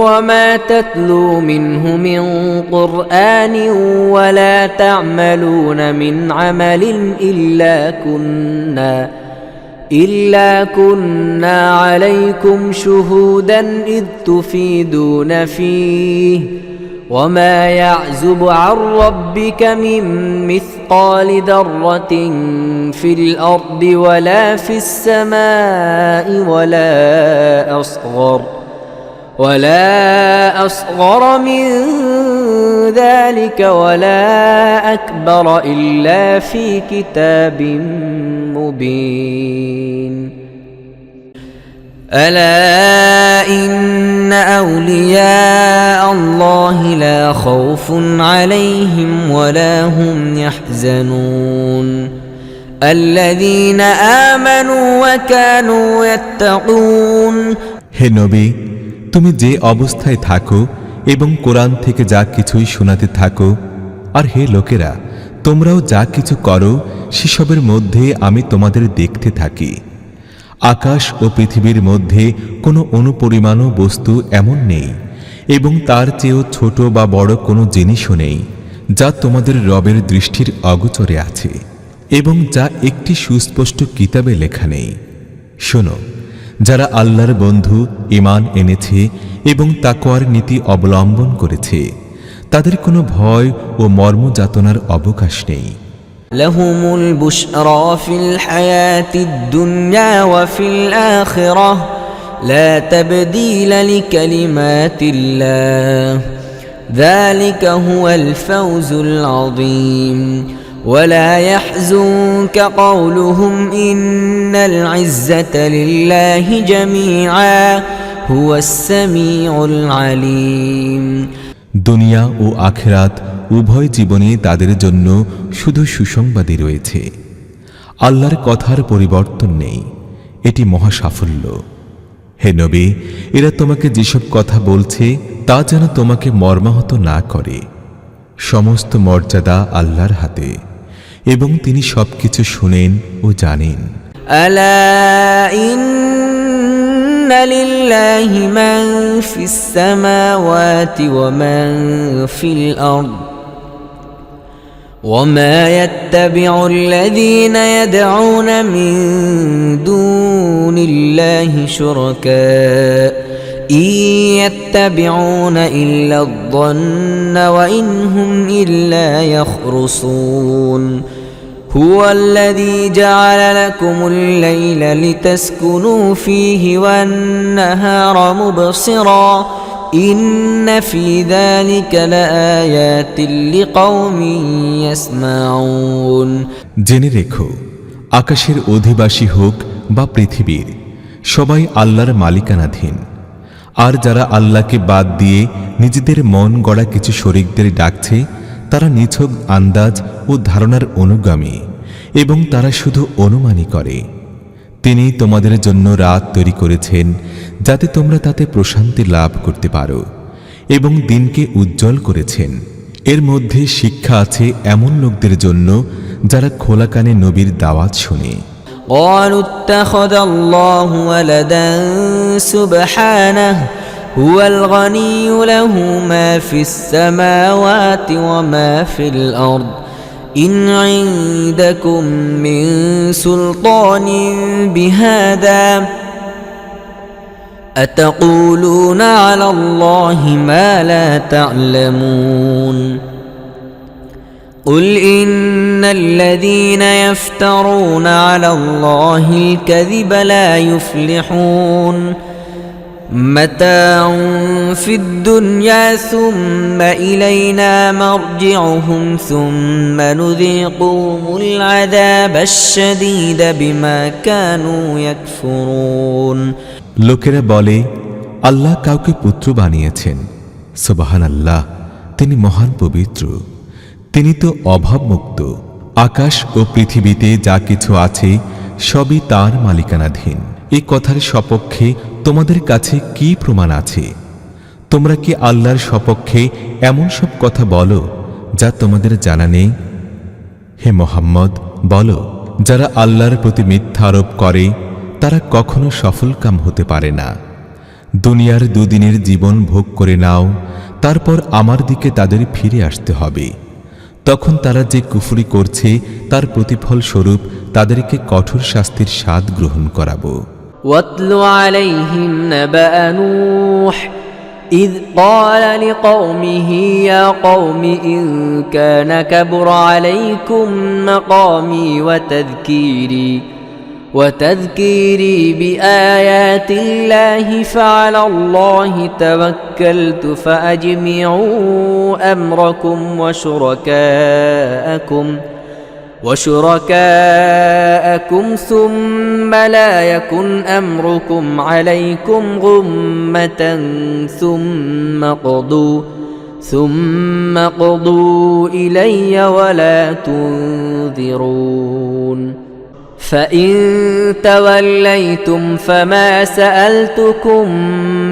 وما تتلو منه من قرآن ولا تعملون من عمل إلا كنا عليكم شهودا إذ تفيدون فيه وما يعزب عن ربك من مثقال ذرة في الأرض ولا في السماء ولا أصغر من ذلك ولا أكبر إلا في كتاب مبين ألا إن أولياء الله لا خوف عليهم ولا هم يحزنون الذين آمنوا وكانوا يتقون হে নবী, তুমি যে অবস্থায় থাকো এবং কোরআন থেকে যা কিছুই শোনাতে থাকো, আর হে লোকেরা, তোমরাও যা কিছু করো সেসবের মধ্যে আমি তোমাদের দেখতে থাকি। আকাশ ও পৃথিবীর মধ্যে কোনো অনুপরিমাণও বস্তু এমন নেই এবং তার চেয়েও ছোট বা বড় কোনো জিনিসও নেই যা তোমাদের রবের দৃষ্টির অগোচরে আছে এবং যা একটি সুস্পষ্ট কিতাবে লেখা নেই। শোনো, যারা আল্লাহর বন্ধু ঈমান এনেছে এবং তাকওয়ার নীতি অবলম্বন করেছে তাদের কোনো ভয় ও মর্মযাতনার অবকাশ নেই। لهم البشرى في الحياة الدنيا وفي الآخرة لا تبديل لكلمات الله ذلك هو الفوز العظيم ولا يحزنك قولهم إن العزة لله جميعا هو السميع العليم দুনিয়া ও আখিরাত উভয় জীবনে তাদের জন্য শুধু সুসংবাদই রয়েছে। আল্লাহর কথার পরিবর্তন নেই, এটি মহা সাফল্য। হে নবী, এরা তোমাকে যেসব কথা বলছে তা যেন তোমাকে মর্মাহত না করে। সমস্ত মর্যাদা আল্লাহর হাতে এবং তিনি সবকিছু শুনেন ও জানেন। ألا إن لله من في السماوات ومن في الأرض وما يتبع الذين يدعون من دون الله شركاء إن يتبعون إلا الظن وإن هم إلا يخرصون هو الذي جعل لكم الليل لتسكنوا فيه والنهار مبصرا إن في ذلك لآيات لقوم يسمعون জেনে রেখো, আকাশের অধিবাসী হোক বা পৃথিবীর, সবাই আল্লাহর মালিকানাধীন। আর যারা আল্লাহকে বাদ দিয়ে নিজেদের মন গড়া কিছু শরীকদের ডাকছে তারা নিছক আন্দাজ ও ধারণার অনুগামী এবং তারা শুধু অনুমানই করে। তিনি তোমাদের জন্য রাত তৈরি করেছেন যাতে তোমরা তাতে প্রশান্তি লাভ করতে পারো এবং দিনকে উজ্জ্বল করেছেন। এর মধ্যে শিক্ষা আছে এমন লোকদের জন্য যারা খোলা কানে নবীর দাওয়াত শুনে। قالوا اتخذ الله ولدا سبحانه هو الغني له ما في السماوات وما في الأرض إن عندكم من سلطان بهذا أتقولون على الله ما لا تعلمون قل إن الذين يفترون على الله الكذب لا يفلحون متاع في الدنيا ثم إلينا مرجعهم ثم نذيقهم العذاب الشديد بما كانوا يكفرون লোকেরা বলে আল্লাহ কাউকে পুত্র বানিয়েছেন। সুবহানাল্লাহ, তিনি মহান পবিত্র, তিনি তো অভাবমুক্ত। আকাশ ও পৃথিবীতে যা কিছু আছে সবই তার মালিকানাধীন। এই কথার সপক্ষে তোমাদের কাছে কি প্রমাণ আছে? তোমরা কি আল্লাহর সপক্ষে এমন সব কথা বলো যা তোমাদের জানা নেই? হে মুহাম্মদ, বলো, যারা আল্লাহর প্রতি মিথ্যা আরোপ করে তারা কখনো সফলকাম হতে পারে না। দুনিয়ার দুদিনের জীবন ভোগ করে নাও, তারপর আমার দিকে তাদের ফিরে আসতে হবে। তখন তারা যে কুফরি করছে তার প্রতিফল স্বরূপ তাদেরকে কঠোর শাস্তির স্বাদ গ্রহণ করাবো। واتل عليهم نبأ نوح إذ قال لقومه يا قوم إن كان كبر عليكم مقامي وتذكيري بآيات الله فعلى الله توكلت فأجمعوا أمركم وشركاءكم ثم لا يكن أمركم عليكم غمة ثم قضوا إلي ولا تنذرون فإن توليتم فما سألتكم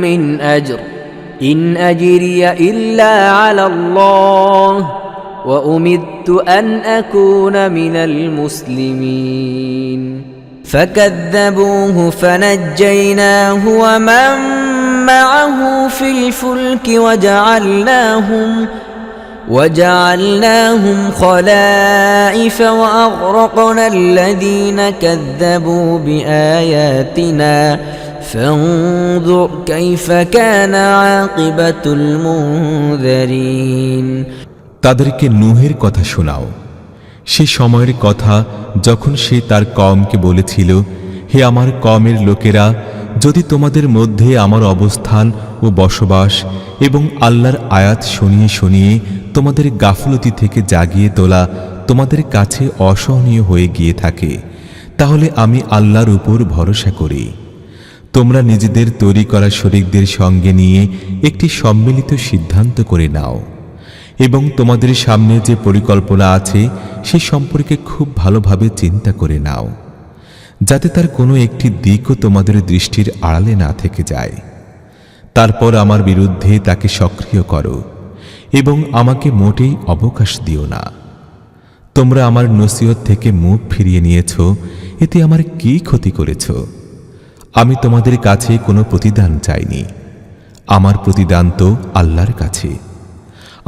من أجر إن أجري إلا على الله وأمرت أن أكون من المسلمين فكذبوه فنجيناه ومن معه في الفلك وجعلناهم خلائف وأغرقنا الذين كذبوا بآياتنا فانظر كيف كان عاقبة المنذرين তাদেরকে নূহের কথা শোনাও। সে সময়ের কথা যখন সে তার কওমকে বলেছিল, হে আমার কওমের লোকেরা, যদি তোমাদের মধ্যে আমার অবস্থান ও বসবাস এবং আল্লাহর আয়াত শুনিয়ে শুনিয়ে তোমাদের গাফলতি থেকে জাগিয়ে তোলা তোমাদের কাছে অসহনীয় হয়ে গিয়ে থাকে, তাহলে আমি আল্লাহর উপর ভরসা করি। তোমরা নিজেদের তৈরি করা শরীকদের সঙ্গে নিয়ে একটি সম্মিলিত সিদ্ধান্ত করে নাও এবং তোমাদের সামনে যে পরিকল্পনা আছে সে সম্পর্কে খুব ভালোভাবে চিন্তা করে নাও, যাতে তার কোনো একটি দিকও তোমাদের দৃষ্টির আড়ালে না থেকে যায়। তারপর আমার বিরুদ্ধে তাকে সক্রিয় করো এবং আমাকে মোটেই অবকাশ দিও না। তোমরা আমার নসিহত থেকে মুখ ফিরিয়ে নিয়েছ, এতে আমার কি ক্ষতি করেছ? আমি তোমাদের কাছে কোনো প্রতিদান চাইনি, আমার প্রতিদান তো আল্লাহর কাছে।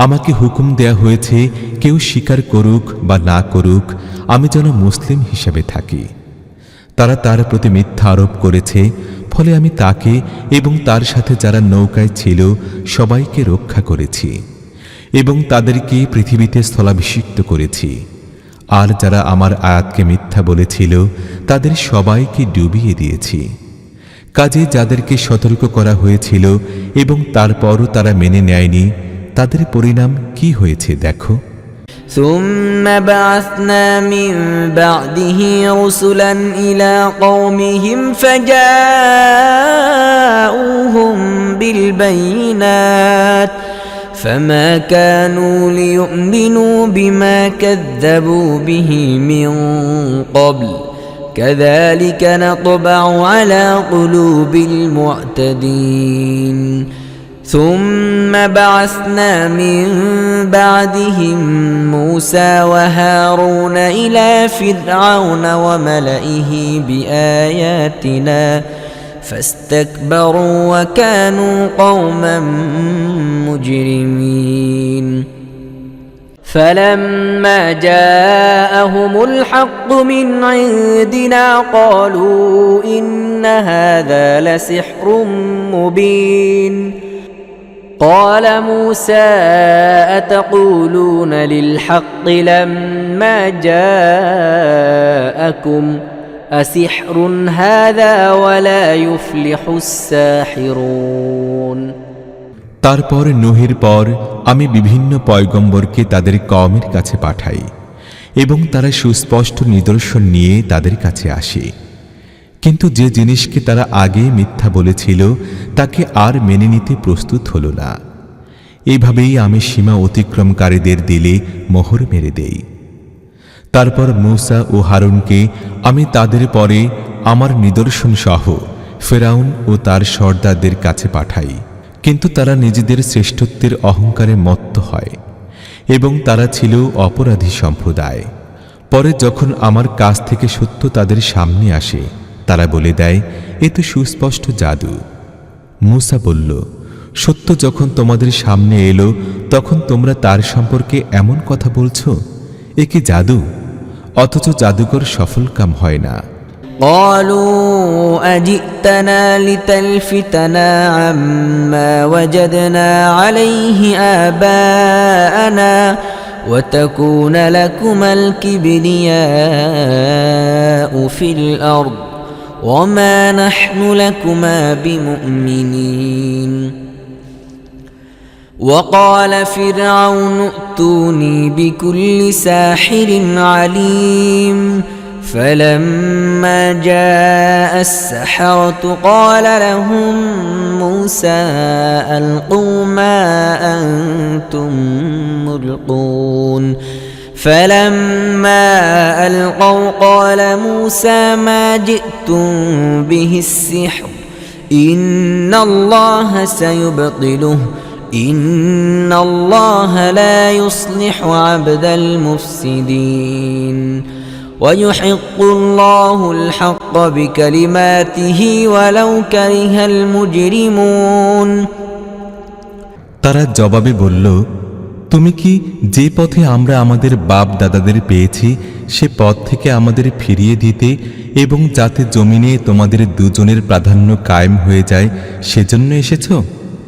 আমাকে হুকুম দেয়া হয়েছে কেউ স্বীকার করুক বা না করুক, আমি যেন মুসলিম হিসেবে থাকি। তারা তার প্রতি মিথ্যা আরোপ করেছে, ফলে আমি তাকে এবং তার সাথে যারা নৌকায় ছিল সবাইকে রক্ষা করেছি এবং তাদেরকে পৃথিবীতে স্থলাভিষিক্ত করেছি। আর যারা আমার আয়াতকে মিথ্যা বলেছিল তাদের সবাইকে ডুবিয়ে দিয়েছি। কাজে যাদেরকে সতর্ক করা হয়েছিল এবং তারপরও তারা মেনে নেয়নি, তাদের পরিণাম কি হয়েছে দেখো। ثم بعثنا من بعده رسلا إلى قومهم فجاءوهم بالبينات فما كانوا ليؤمنوا بما كذبوا به من قبل كذلك نطبع على قلوب المعتدين ثم بعثنا من بعدهم موسى وهارون إلى فرعون وملئه بآياتنا فاستكبروا وكانوا قوما مجرمين فلما جاءهم الحق من عندنا قالوا إن هذا لسحر مبين قال موسى أتقولون للحق لما جاءكم أسحر هذا ولا يفلح الساحرون তারপর নূহের পর আমি বিভিন্ন পয়গম্বরকে তাদের কওমের কাছে পাঠাই এবং তারা সুস্পষ্ট নিদর্শন নিয়ে তাদের কাছে আসে, কিন্তু যে জিনিসকে তারা আগে মিথ্যা বলেছিল তাকে আর মেনে নিতে প্রস্তুত হল না। এইভাবেই আমি সীমা অতিক্রমকারীদের দিলে মোহর মেরে দেই। তারপর মূসা ও হারুনকে আমি তাদের পরে আমার নিদর্শন সহ ফেরাউন ও তার সর্দারদের কাছে পাঠাই, কিন্তু তারা নিজেদের শ্রেষ্ঠত্বের অহংকারে মত্ত হয় এবং তারা ছিল অপরাধী সম্প্রদায়। পরে যখন আমার কাছ থেকে সত্য তাদের সামনে আসে তারা বলে দেয়, এ তো সুস্পষ্ট জাদু। মূসা বলল, সত্য যখন তোমাদের সামনে এলো তখন তোমরা তার সম্পর্কে এমন কথা বলছো, এ কি জাদু? অথচ জাদুকর সফলকাম হয় না। قالوا أجئتنا لتلفتنا عما وجدنا عليه آباءنا وتكون لكما الكبرياء في الأرض وما نحن لكما بمؤمنين وقال فرعون ائتوني بكل ساحر عليم فلما جاء السحرة قال لهم موسى ألقوا ما أنتم ملقون فلما ألقوا قال موسى ما جئتم به السحر إن الله سيبطله إن الله لا يصلح عبد المفسدين ويحق الله الحق بكلماته ولو كره المجرمون তারা জবাবে বলল, তুমি কি যে পথে আমরা আমাদের বাপ দাদাদের পেয়েছি সে পথ থেকে আমাদের ফিরিয়ে দিতে এবং যাতে জমিনে তোমাদের দুজনের প্রাধান্য কায়েম হয়ে যায় সেজন্য এসেছ?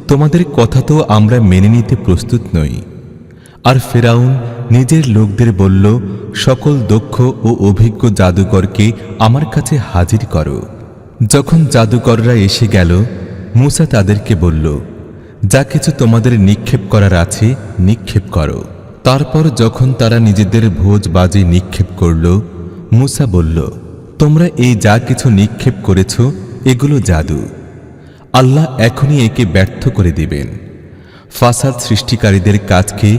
তোমাদের কথা তো আমরা মেনে নিতে প্রস্তুত নই। আর ফেরাউন নিজের লোকদের বলল, সকল দক্ষ ও অভিজ্ঞ জাদুকরকে আমার কাছে হাজির করো। যখন জাদুকররা এসে গেল মূসা তাদেরকে বলল, যা কিছু তোমাদের নিক্ষেপ করার আছে নিক্ষেপ করো। তারপর যখন তারা নিজেদের ভোজবাজি নিক্ষেপ করল মূসা বলল, তোমরা এই যা কিছু নিক্ষেপ করেছ এগুলো জাদু। আল্লাহ এখনই একে ব্যর্থ করে দিবেন। ফাসাদ সৃষ্টিকারীদের কাজকে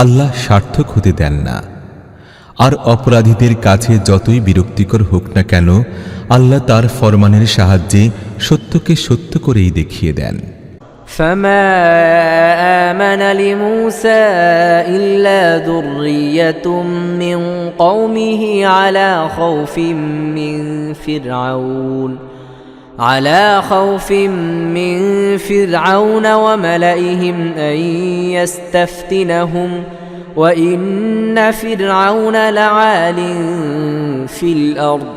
আল্লাহ সার্থক হতে দেন না। আর অপরাধীদের কাছে যতই বিরক্তিকর হোক না কেন আল্লাহ তার ফরমানের সাহায্যে সত্যকে সত্য করেই দেখিয়ে দেন। فما آمن لموسى إلا ذرية من قومه على خوف من فرعون وملئهم أن يستفتنهم وإن فرعون لعال في الأرض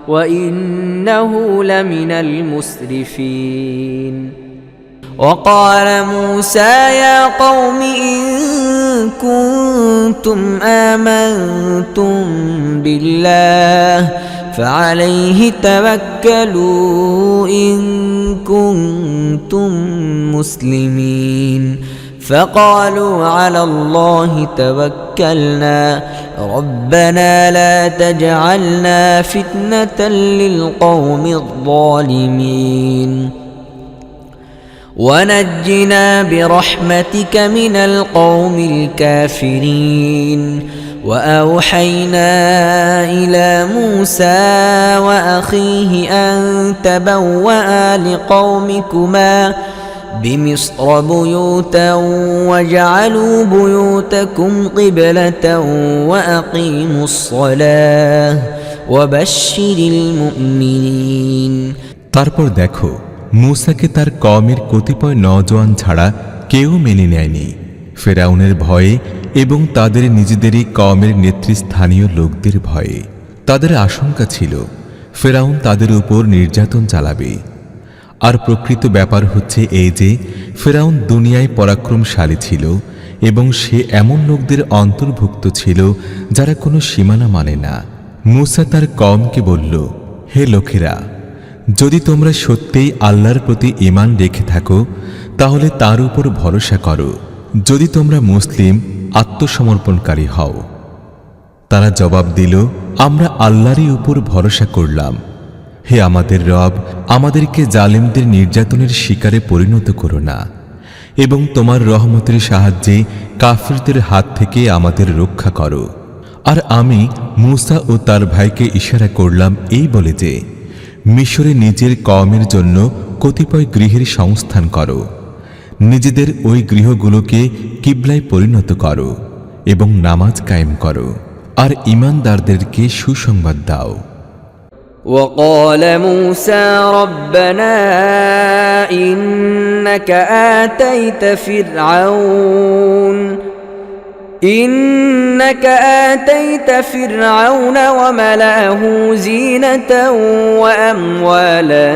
وإنه لمن المسرفين وقال موسى يا قوم إن كنتم آمنتم بالله فعليه توكلوا إن كنتم مسلمين فقالوا على الله توكلنا ربنا لا تجعلنا فتنة للقوم الظالمين ونجنا برحمتك من القوم الكافرين وأوحينا إلى موسى وأخيه أن تبوأ لقومكما بمصر بيوتا وجعلوا بيوتكم قبلة وأقيموا الصلاة وبشر المؤمنين তারপর দেখো মূসাকে তার কওমের কতিপয় নওজোয়ান ছাড়া কেউ মেনে নেয়নি ফেরাউনের ভয়ে এবং তাদের নিজেদেরই কওমের নেতৃস্থানীয় লোকদের ভয়ে। তাদের আশঙ্কা ছিল ফেরাউন তাদের উপর নির্যাতন চালাবে। আর প্রকৃত ব্যাপার হচ্ছে এই যে ফেরাউন দুনিয়ায় পরাক্রমশালী ছিল এবং সে এমন লোকদের অন্তর্ভুক্ত ছিল যারা কোনো সীমানা মানে না। মূসা তার কওমকে বলল, হে লোকেরা, যদি তোমরা সত্যিই আল্লাহর প্রতি ঈমান রেখে থাকো তাহলে তার উপর ভরসা করো, যদি তোমরা মুসলিম আত্মসমর্পণকারী হও। তারা জবাব দিল, আমরা আল্লাহরই উপর ভরসা করলাম। হে আমাদের রব, আমাদেরকে জালেমদের নির্যাতনের শিকারে পরিণত করো না এবং তোমার রহমতের সাহায্যে কাফিরদের হাত থেকে আমাদের রক্ষা করো। আর আমি মূসা ও তার ভাইকে ইশারা করলাম এই বলে যে, মিশরে নিজের কওমের জন্য কতিপয় গৃহের সংস্থান করো, নিজেদের ওই গৃহগুলোকে কিবলায় পরিণত করো এবং নামাজ কায়েম করো, আর ঈমানদারদেরকে সুসংবাদ দাও। وقال موسى ربنا إنك آتيت فرعون وملأه زينة وأموالا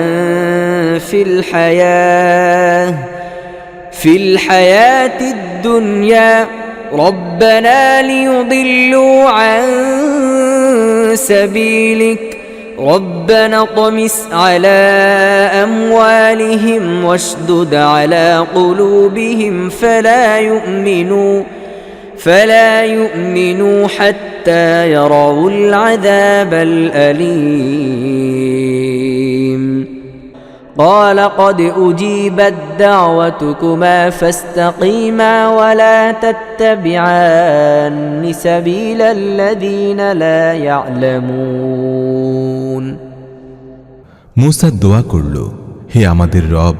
في الحياة الدنيا ربنا ليضلوا عن سبيلك ربنا اطمس على أموالهم واشدد على قلوبهم فلا يؤمنوا حتى يروا العذاب الأليم قال قد أجيبت دعوتكما فاستقيما ولا تتبعان سبيل الذين لا يعلمون মূসা দোয়া করল, হে আমাদের রব,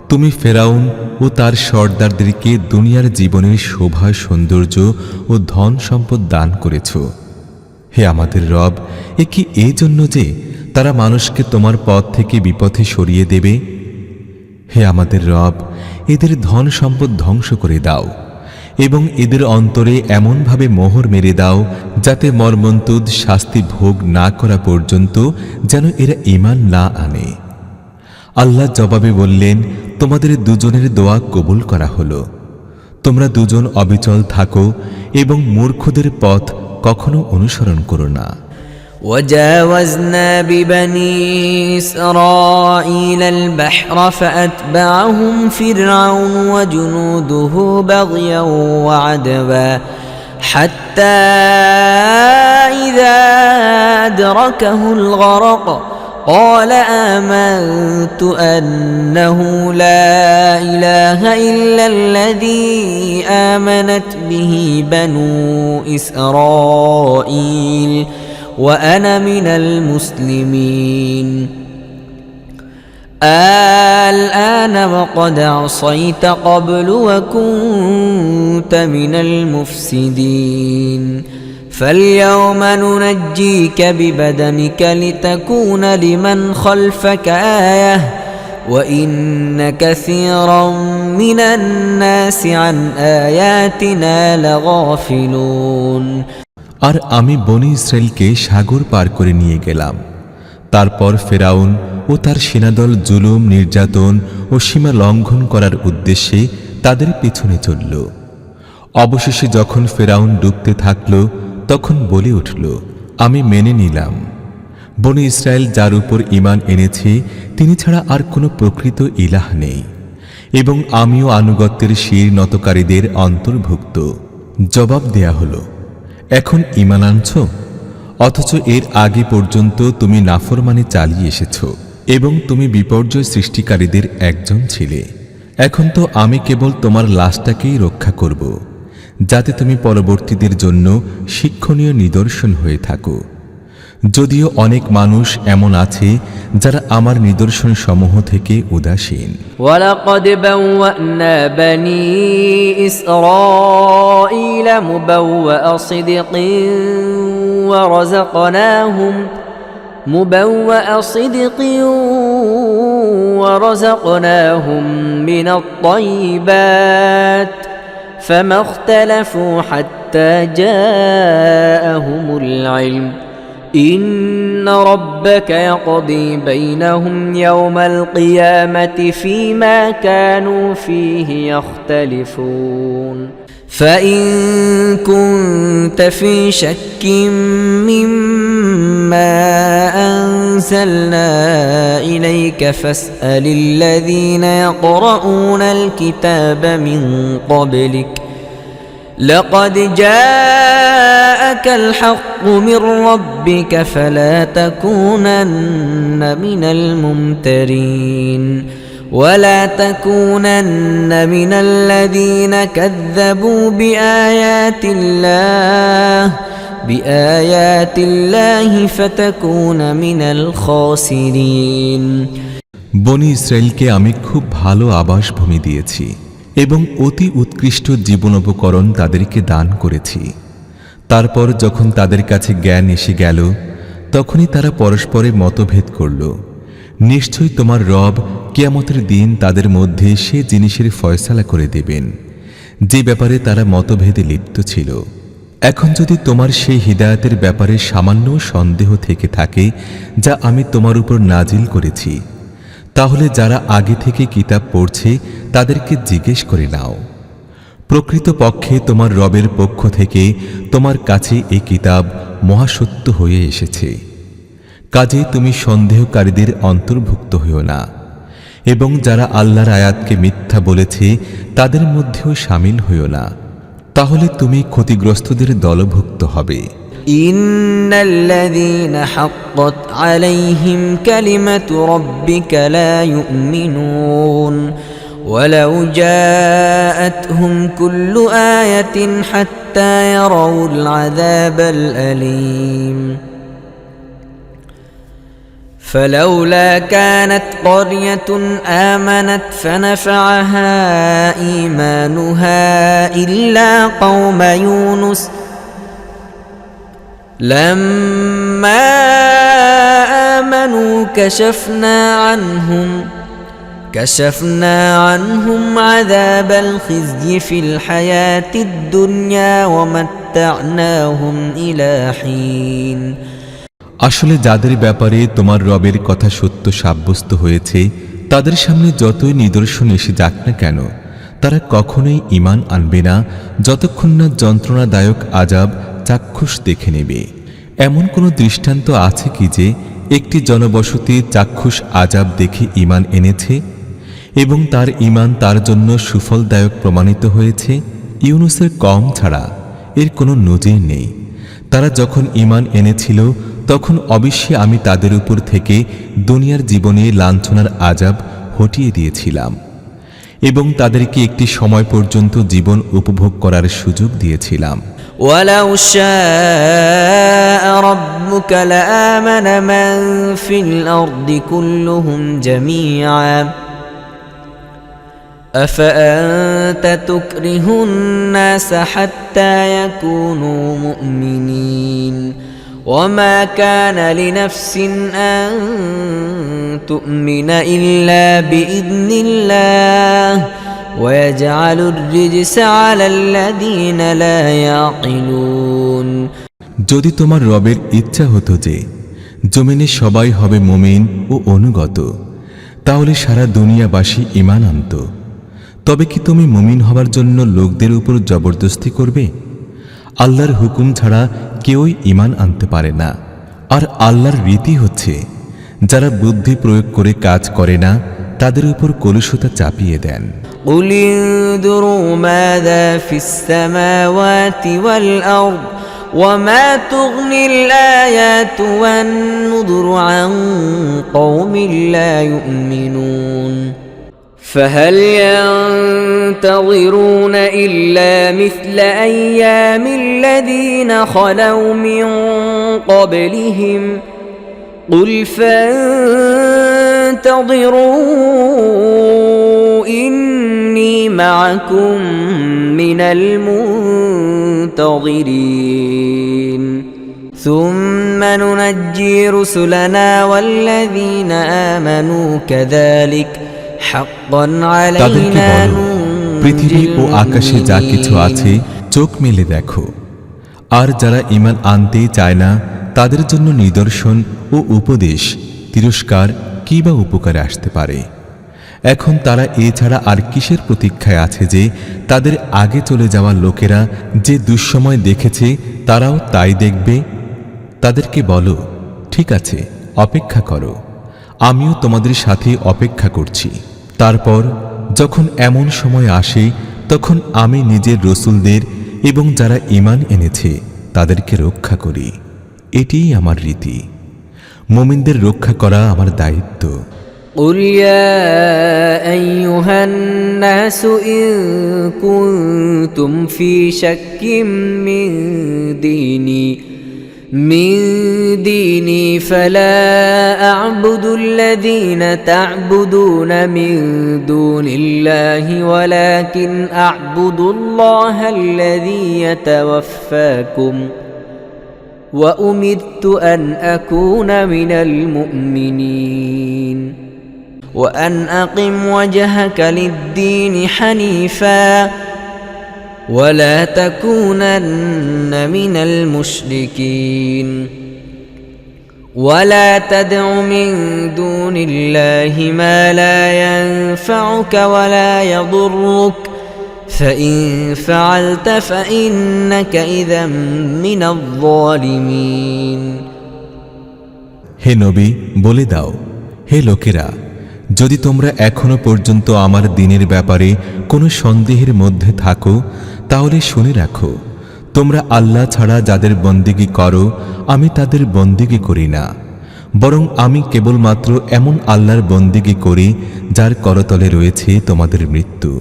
তুমি ফেরাউন ও তার সর্দারদেরকে দুনিয়ার জীবনের শোভা সৌন্দর্য ও ধন সম্পদ দান করেছ। হে আমাদের রব, এ কি এই জন্য যে তারা মানুষকে তোমার পথ থেকে বিপথে সরিয়ে দেবে? হে আমাদের রব, এদের ধন সম্পদ ধ্বংস করে দাও এবং এদের অন্তরে এমনভাবে মোহর মেরে দাও যাতে মর্মন্তুদ শাস্তি ভোগ না করা পর্যন্ত যেন এরা ঈমান না আনে। আল্লাহ জবাবে বললেন, তোমাদের দুজনের দোয়া কবুল করা হলো। তোমরা দুজন অবিচল থাকো এবং মূর্খদের পথ কখনো অনুসরণ করো না। وجاوزنا ببني إسرائيل البحر فأتبعهم فرعون وجنوده بغيا وعدوا حتى إذا أدركه الغرق قال آمنت أنه لا إله إلا الذي آمنت به بنو إسرائيل وأنا من المسلمين الآن وقد عصيت قبل وكنت من المفسدين فاليوم ننجيك ببدنك لتكون لمن خلفك آية وإن كثيرا من الناس عن آياتنا لغافلون আর আমি বনী ইসরায়েলকে সাগর পার করে নিয়ে গেলাম। তারপর ফেরাউন ও তার সেনাদল জুলুম, নির্যাতন ও সীমা লঙ্ঘন করার উদ্দেশ্যে তাদের পেছনে চলল। অবশেষে যখন ফেরাউন ডুবতে থাকল তখন বলে উঠল, আমি মেনে নিলাম বনী ইসরায়েল যার উপর ঈমান এনেছে তিনি ছাড়া আর কোনো প্রকৃত ইলাহ নেই এবং আমিও আনুগত্যের শির নতকারীদের অন্তর্ভুক্ত। জবাব দেয়া হলো, এখন ঈমান আনছ, অথচ এর আগে পর্যন্ত তুমি নাফরমানি চালিয়ে এসেছ এবং তুমি বিপর্যয় সৃষ্টিকারীদের একজন ছিলে। এখন তো আমি কেবল তোমার লাশটাকেই রক্ষা করব, যাতে তুমি পরবর্তীদের জন্য শিক্ষণীয় নিদর্শন হয়ে থাকো। যদিও অনেক মানুষ এমন আছে যারা আমার নিদর্শন সমূহ থেকে উদাসীন। ولقد بوأنا بني إسرائيل مبوأ صدق ورزقناهم من الطيبات فما اختلفوا حتى جاءهم العلم إن ربك يقضي بينهم يوم القيامة فيما كانوا فيه يختلفون فإن كنت في شك مما أنزلنا إليك فاسأل الذين يقرؤون الكتاب من قبلك لقد جاءك الحق من ربك فلا تكونن من الممترين ولا تكونن من الذين كذبوا بآيات الله فتكون من الخاسرين। বনি ইসরায়েলকে আমি খুব ভালো আবাসভূমি দিয়েছি এবং অতি উৎকৃষ্ট জীবনোপকরণ তাদেরকে দান করেছি। তারপর যখন তাদের কাছে জ্ঞান এসে গেল তখনই তারা পরস্পরে মতভেদ করল। নিশ্চয়ই তোমার রব কিয়ামতের দিন তাদের মধ্যে সে জিনিসের ফয়সালা করে দেবেন যে ব্যাপারে তারা মতভেদে লিপ্ত ছিল। এখন যদি তোমার সেই হিদায়াতের ব্যাপারে সামান্য সন্দেহ থেকে থাকে যা আমি তোমার উপর নাজিল করেছি, তাহলে যারা আগে থেকে কিতাব পড়ছে তাদেরকে জিজ্ঞেস করে নাও। প্রকৃতপক্ষে তোমার রবের পক্ষ থেকে তোমার কাছে এই কিতাব মহাসত্য হয়ে এসেছে। কাজে তুমি সন্দেহকারীদের অন্তর্ভুক্ত হইও না এবং যারা আল্লাহর আয়াতকে মিথ্যা বলেছে তাদের মধ্যেও শামিল হইও না, তাহলে তুমি ক্ষতিগ্রস্তদের দলভুক্ত হবে। ইন্নাল্লাযীনা হাক্কাত আলাইহিম কালিমাতু রাব্বিকা লা ইউমিনুন ওয়ালাউ জাআতহুম কুল্লু আয়াতিন হাত্তা ইয়ারাউল আযাবাল আলীম فلولا كانت قرية آمنت فنفعها إيمانها إلا قوم يونس لما آمنوا كشفنا عنهم عذاب الخزي في الحياة الدنيا ومتعناهم إلى حين। আসলে যাদের ব্যাপারে তোমার রবের কথা সত্য সাব্যস্ত হয়েছে তাদের সামনে যতই নিদর্শন এসে যাক না কেন তারা কখনোই ঈমান আনবে না যতক্ষণ না যন্ত্রণাদায়ক আযাব চাক্ষুষ দেখে নেবে। এমন কোনো দৃষ্টান্ত আছে কি যে একটি জনবসতি চাক্ষুষ আযাব দেখে ঈমান এনেছে এবং তার ঈমান তার জন্য সুফলদায়ক প্রমাণিত হয়েছে? ইউনুসের কওম ছাড়া এর কোনো নজির নেই। তারা যখন ঈমান এনেছিল তখন অবশ্যই আমি তাদের উপর থেকে দুনিয়ার জীবনে লাঞ্ছনার আযাব হটিয়ে দিয়েছিলাম এবং তাদেরকে একটি সময় পর্যন্ত জীবন উপভোগ করার সুযোগ দিয়েছিলাম। ওয়ালাউ শাআ রাব্বুকা লাআমানা মান ফিল আরদি কুল্লুহুম জামিআ আফাআনতা তুকরিহুন নাস হাত্তা ইয়াকুনু মুমিনিন وما كان لنفس أن تؤمن إلا بإذن الله ويجعل الرجس على الذين لا يعقلون। যদি তোমার রবের ইচ্ছা হতো যে জমিনে সবাই হবে মুমিন ও অনুগত তাহলে সারা দুনিয়াবাসী ঈমান আনত। তবে কি তুমি মুমিন হবার জন্য লোকদের উপর জবরদস্তি করবে? আল্লাহর হুকুম ছাড়া কেউই ঈমান আনতে পারে না। আর আল্লাহর রীতি হচ্ছে যারা বুদ্ধি প্রয়োগ করে কাজ করে না তাদের উপর কলুষতা চাপিয়ে দেন। قُلِ انظُرُوا مَاذَا فِي السَّمَاوَاتِ وَالْأَرْضِ وَمَا تُغْنِي الْآيَاتُ وَالنُّذُرُ عَن قَوْمٍ لَّا يُؤْمِنُونَ فهل ينتظرون إلا مثل أيام الذين خلوا من قبلهم قل فانتظروا إني معكم من المنتظرين ثم ننجي رسلنا والذين آمنوا كذلك حقا তাদেরকে علينا বলো, পৃথিবী ও আকাশে যা কিছু আছে চোখ মেলে দেখো। আর যারা ঈমান আনতে চায় না তাদের জন্য নিদর্শন ও উপদেশ তিরস্কার কি বা উপকারে আসতে পারে। এখন তারা এছাড়া আর কিসের প্রতীক্ষায় আছে যে তাদের আগে চলে যাওয়া লোকেরা যে দুঃসময় দেখেছে তারাও তাই দেখবে? তাদেরকে বলো, ঠিক আছে, অপেক্ষা করো, আমিও তোমাদের সাথে অপেক্ষা করছি। তারপর যখন এমন সময় আসে তখন আমি নিজের রসুলদের এবং যারা ঈমান এনেছে তাদেরকে রক্ষা করি। এটিই আমার রীতি। মুমিনদের রক্ষা করা আমার দায়িত্ব। قل يا أيها الناس إن كنتم في شك من ديني فلا أعبد الذين تعبدون من دون الله ولكن أعبد الله الذي يتوفاكم وأمرت أن أكون من المؤمنين وأن أقم وجهك للدين حنيفا ولا تكونن من المشركين ولا تدع من دون الله ما لا ينفعك ولا يضرك فإن فعلت فإنك إذا من الظالمين হে নবী, বলে দাও, হে লোকেরা, যদি তোমরা এখনো পর্যন্ত আমার দ্বীনের ব্যাপারে কোনো সন্দেহের মধ্যে থাকো তাহলে শুনে রাখো, তোমরা আল্লাহ ছাড়া যাদের বন্দেগী করো আমি তাদের বন্দেগী করি না, বরং আমি কেবলমাত্র এমন আল্লাহর বন্দেগী করি যার করতলে রয়েছে তোমাদের মৃত্যু।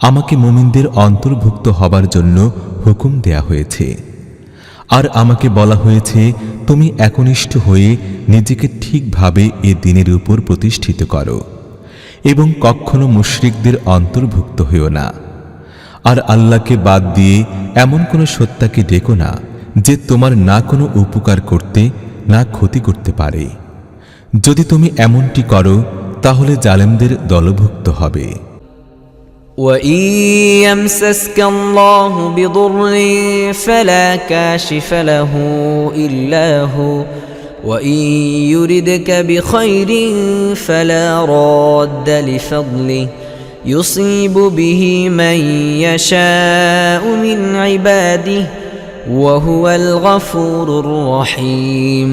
আমাকে মুমিনদের অন্তর্ভুক্ত হবার জন্য হুকুম দেয়া হয়েছে। আর আমাকে বলা হয়েছে তুমি একনিষ্ঠ হয়ে নিজেকে ঠিকভাবে এ দ্বীনের উপর প্রতিষ্ঠিত করো এবং কখনো মুশরিকদের অন্তর্ভুক্ত হইও না। আর আল্লাহকে বাদ দিয়ে এমন কোনো সত্তাকে ডেকো না যে তোমার না কোনো উপকার করতে না ক্ষতি করতে পারে। যদি তুমি এমনটি করো তাহলে জালেমদের দলভুক্ত হবে। وَإِن يَمْسَسْكَ اللَّهُ بِضُرٍّ فَلَا كَاشِفَ لَهُ إِلَّا هُوَ وَإِن يُرِدْكَ بِخَيْرٍ فَلَا رَادَّ لِفَضْلِهِ يُصِيبُ بِهِ مَن يَشَاءُ مِنْ عِبَادِهِ وَهُوَ الْغَفُورُ الرَّحِيمُ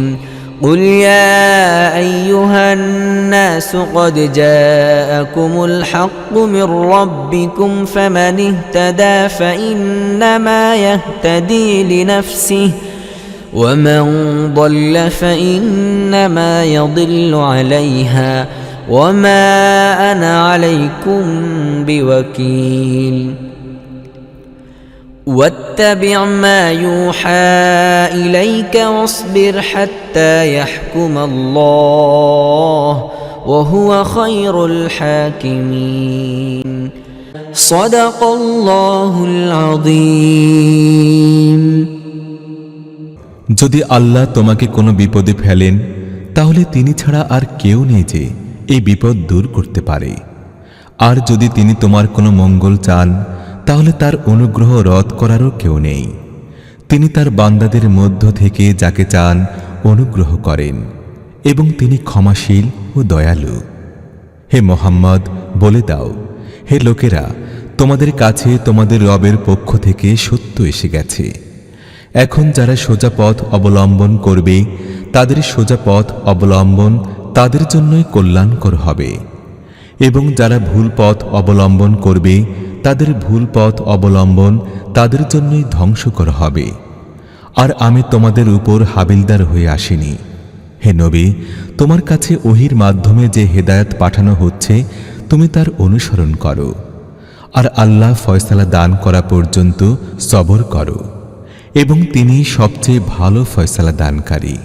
قل يا أيها الناس قد جاءكم الحق من ربكم فمن اهتدى فإنما يهتدي لنفسه ومن ضل فإنما يضل عليها وما أنا عليكم بوكيل واتبع ما يوحى إليك واصبر حتى يحكم الله وهو خير الحاكمين صدق الله العظيم যদি আল্লাহ তোমাকে কোনো বিপদে ফেলেন তাহলে তিনি ছাড়া আর কেউ নেই যে এই বিপদ দূর করতে পারে। আর যদি তিনি তোমার কোনো মঙ্গল চান তাহলে তার অনুগ্রহ রদ করারও কেউ নেই। তিনি তার বান্দাদের মধ্য থেকে যাকে চান অনুগ্রহ করেন এবং তিনি ক্ষমাশীল ও দয়ালু। হে মুহাম্মদ, বলে দাও, হে লোকেরা, তোমাদের কাছে তোমাদের রবের পক্ষ থেকে সত্য এসে গেছে। এখন যারা সোজা পথ অবলম্বন করবে তাদের সোজা পথ অবলম্বন তাদের জন্যই কল্যাণকর হবে, এবং যারা ভুল পথ অবলম্বন করবে তাদের ভুল পথ অবলম্বন তাদের জন্যই ধ্বংসকর হবে। আর আমি তোমাদের উপর হাবিলদার হয়ে আসিনি। হে নবী, তোমার কাছে ওহির মাধ্যমে যে হেদায়েত পাঠানো হচ্ছে তুমি তার অনুসরণ করো, আর আল্লাহ ফয়সালা দান করা পর্যন্ত সবর করো, এবং তিনি সবচেয়ে ভালো ফয়সালা দানকারী।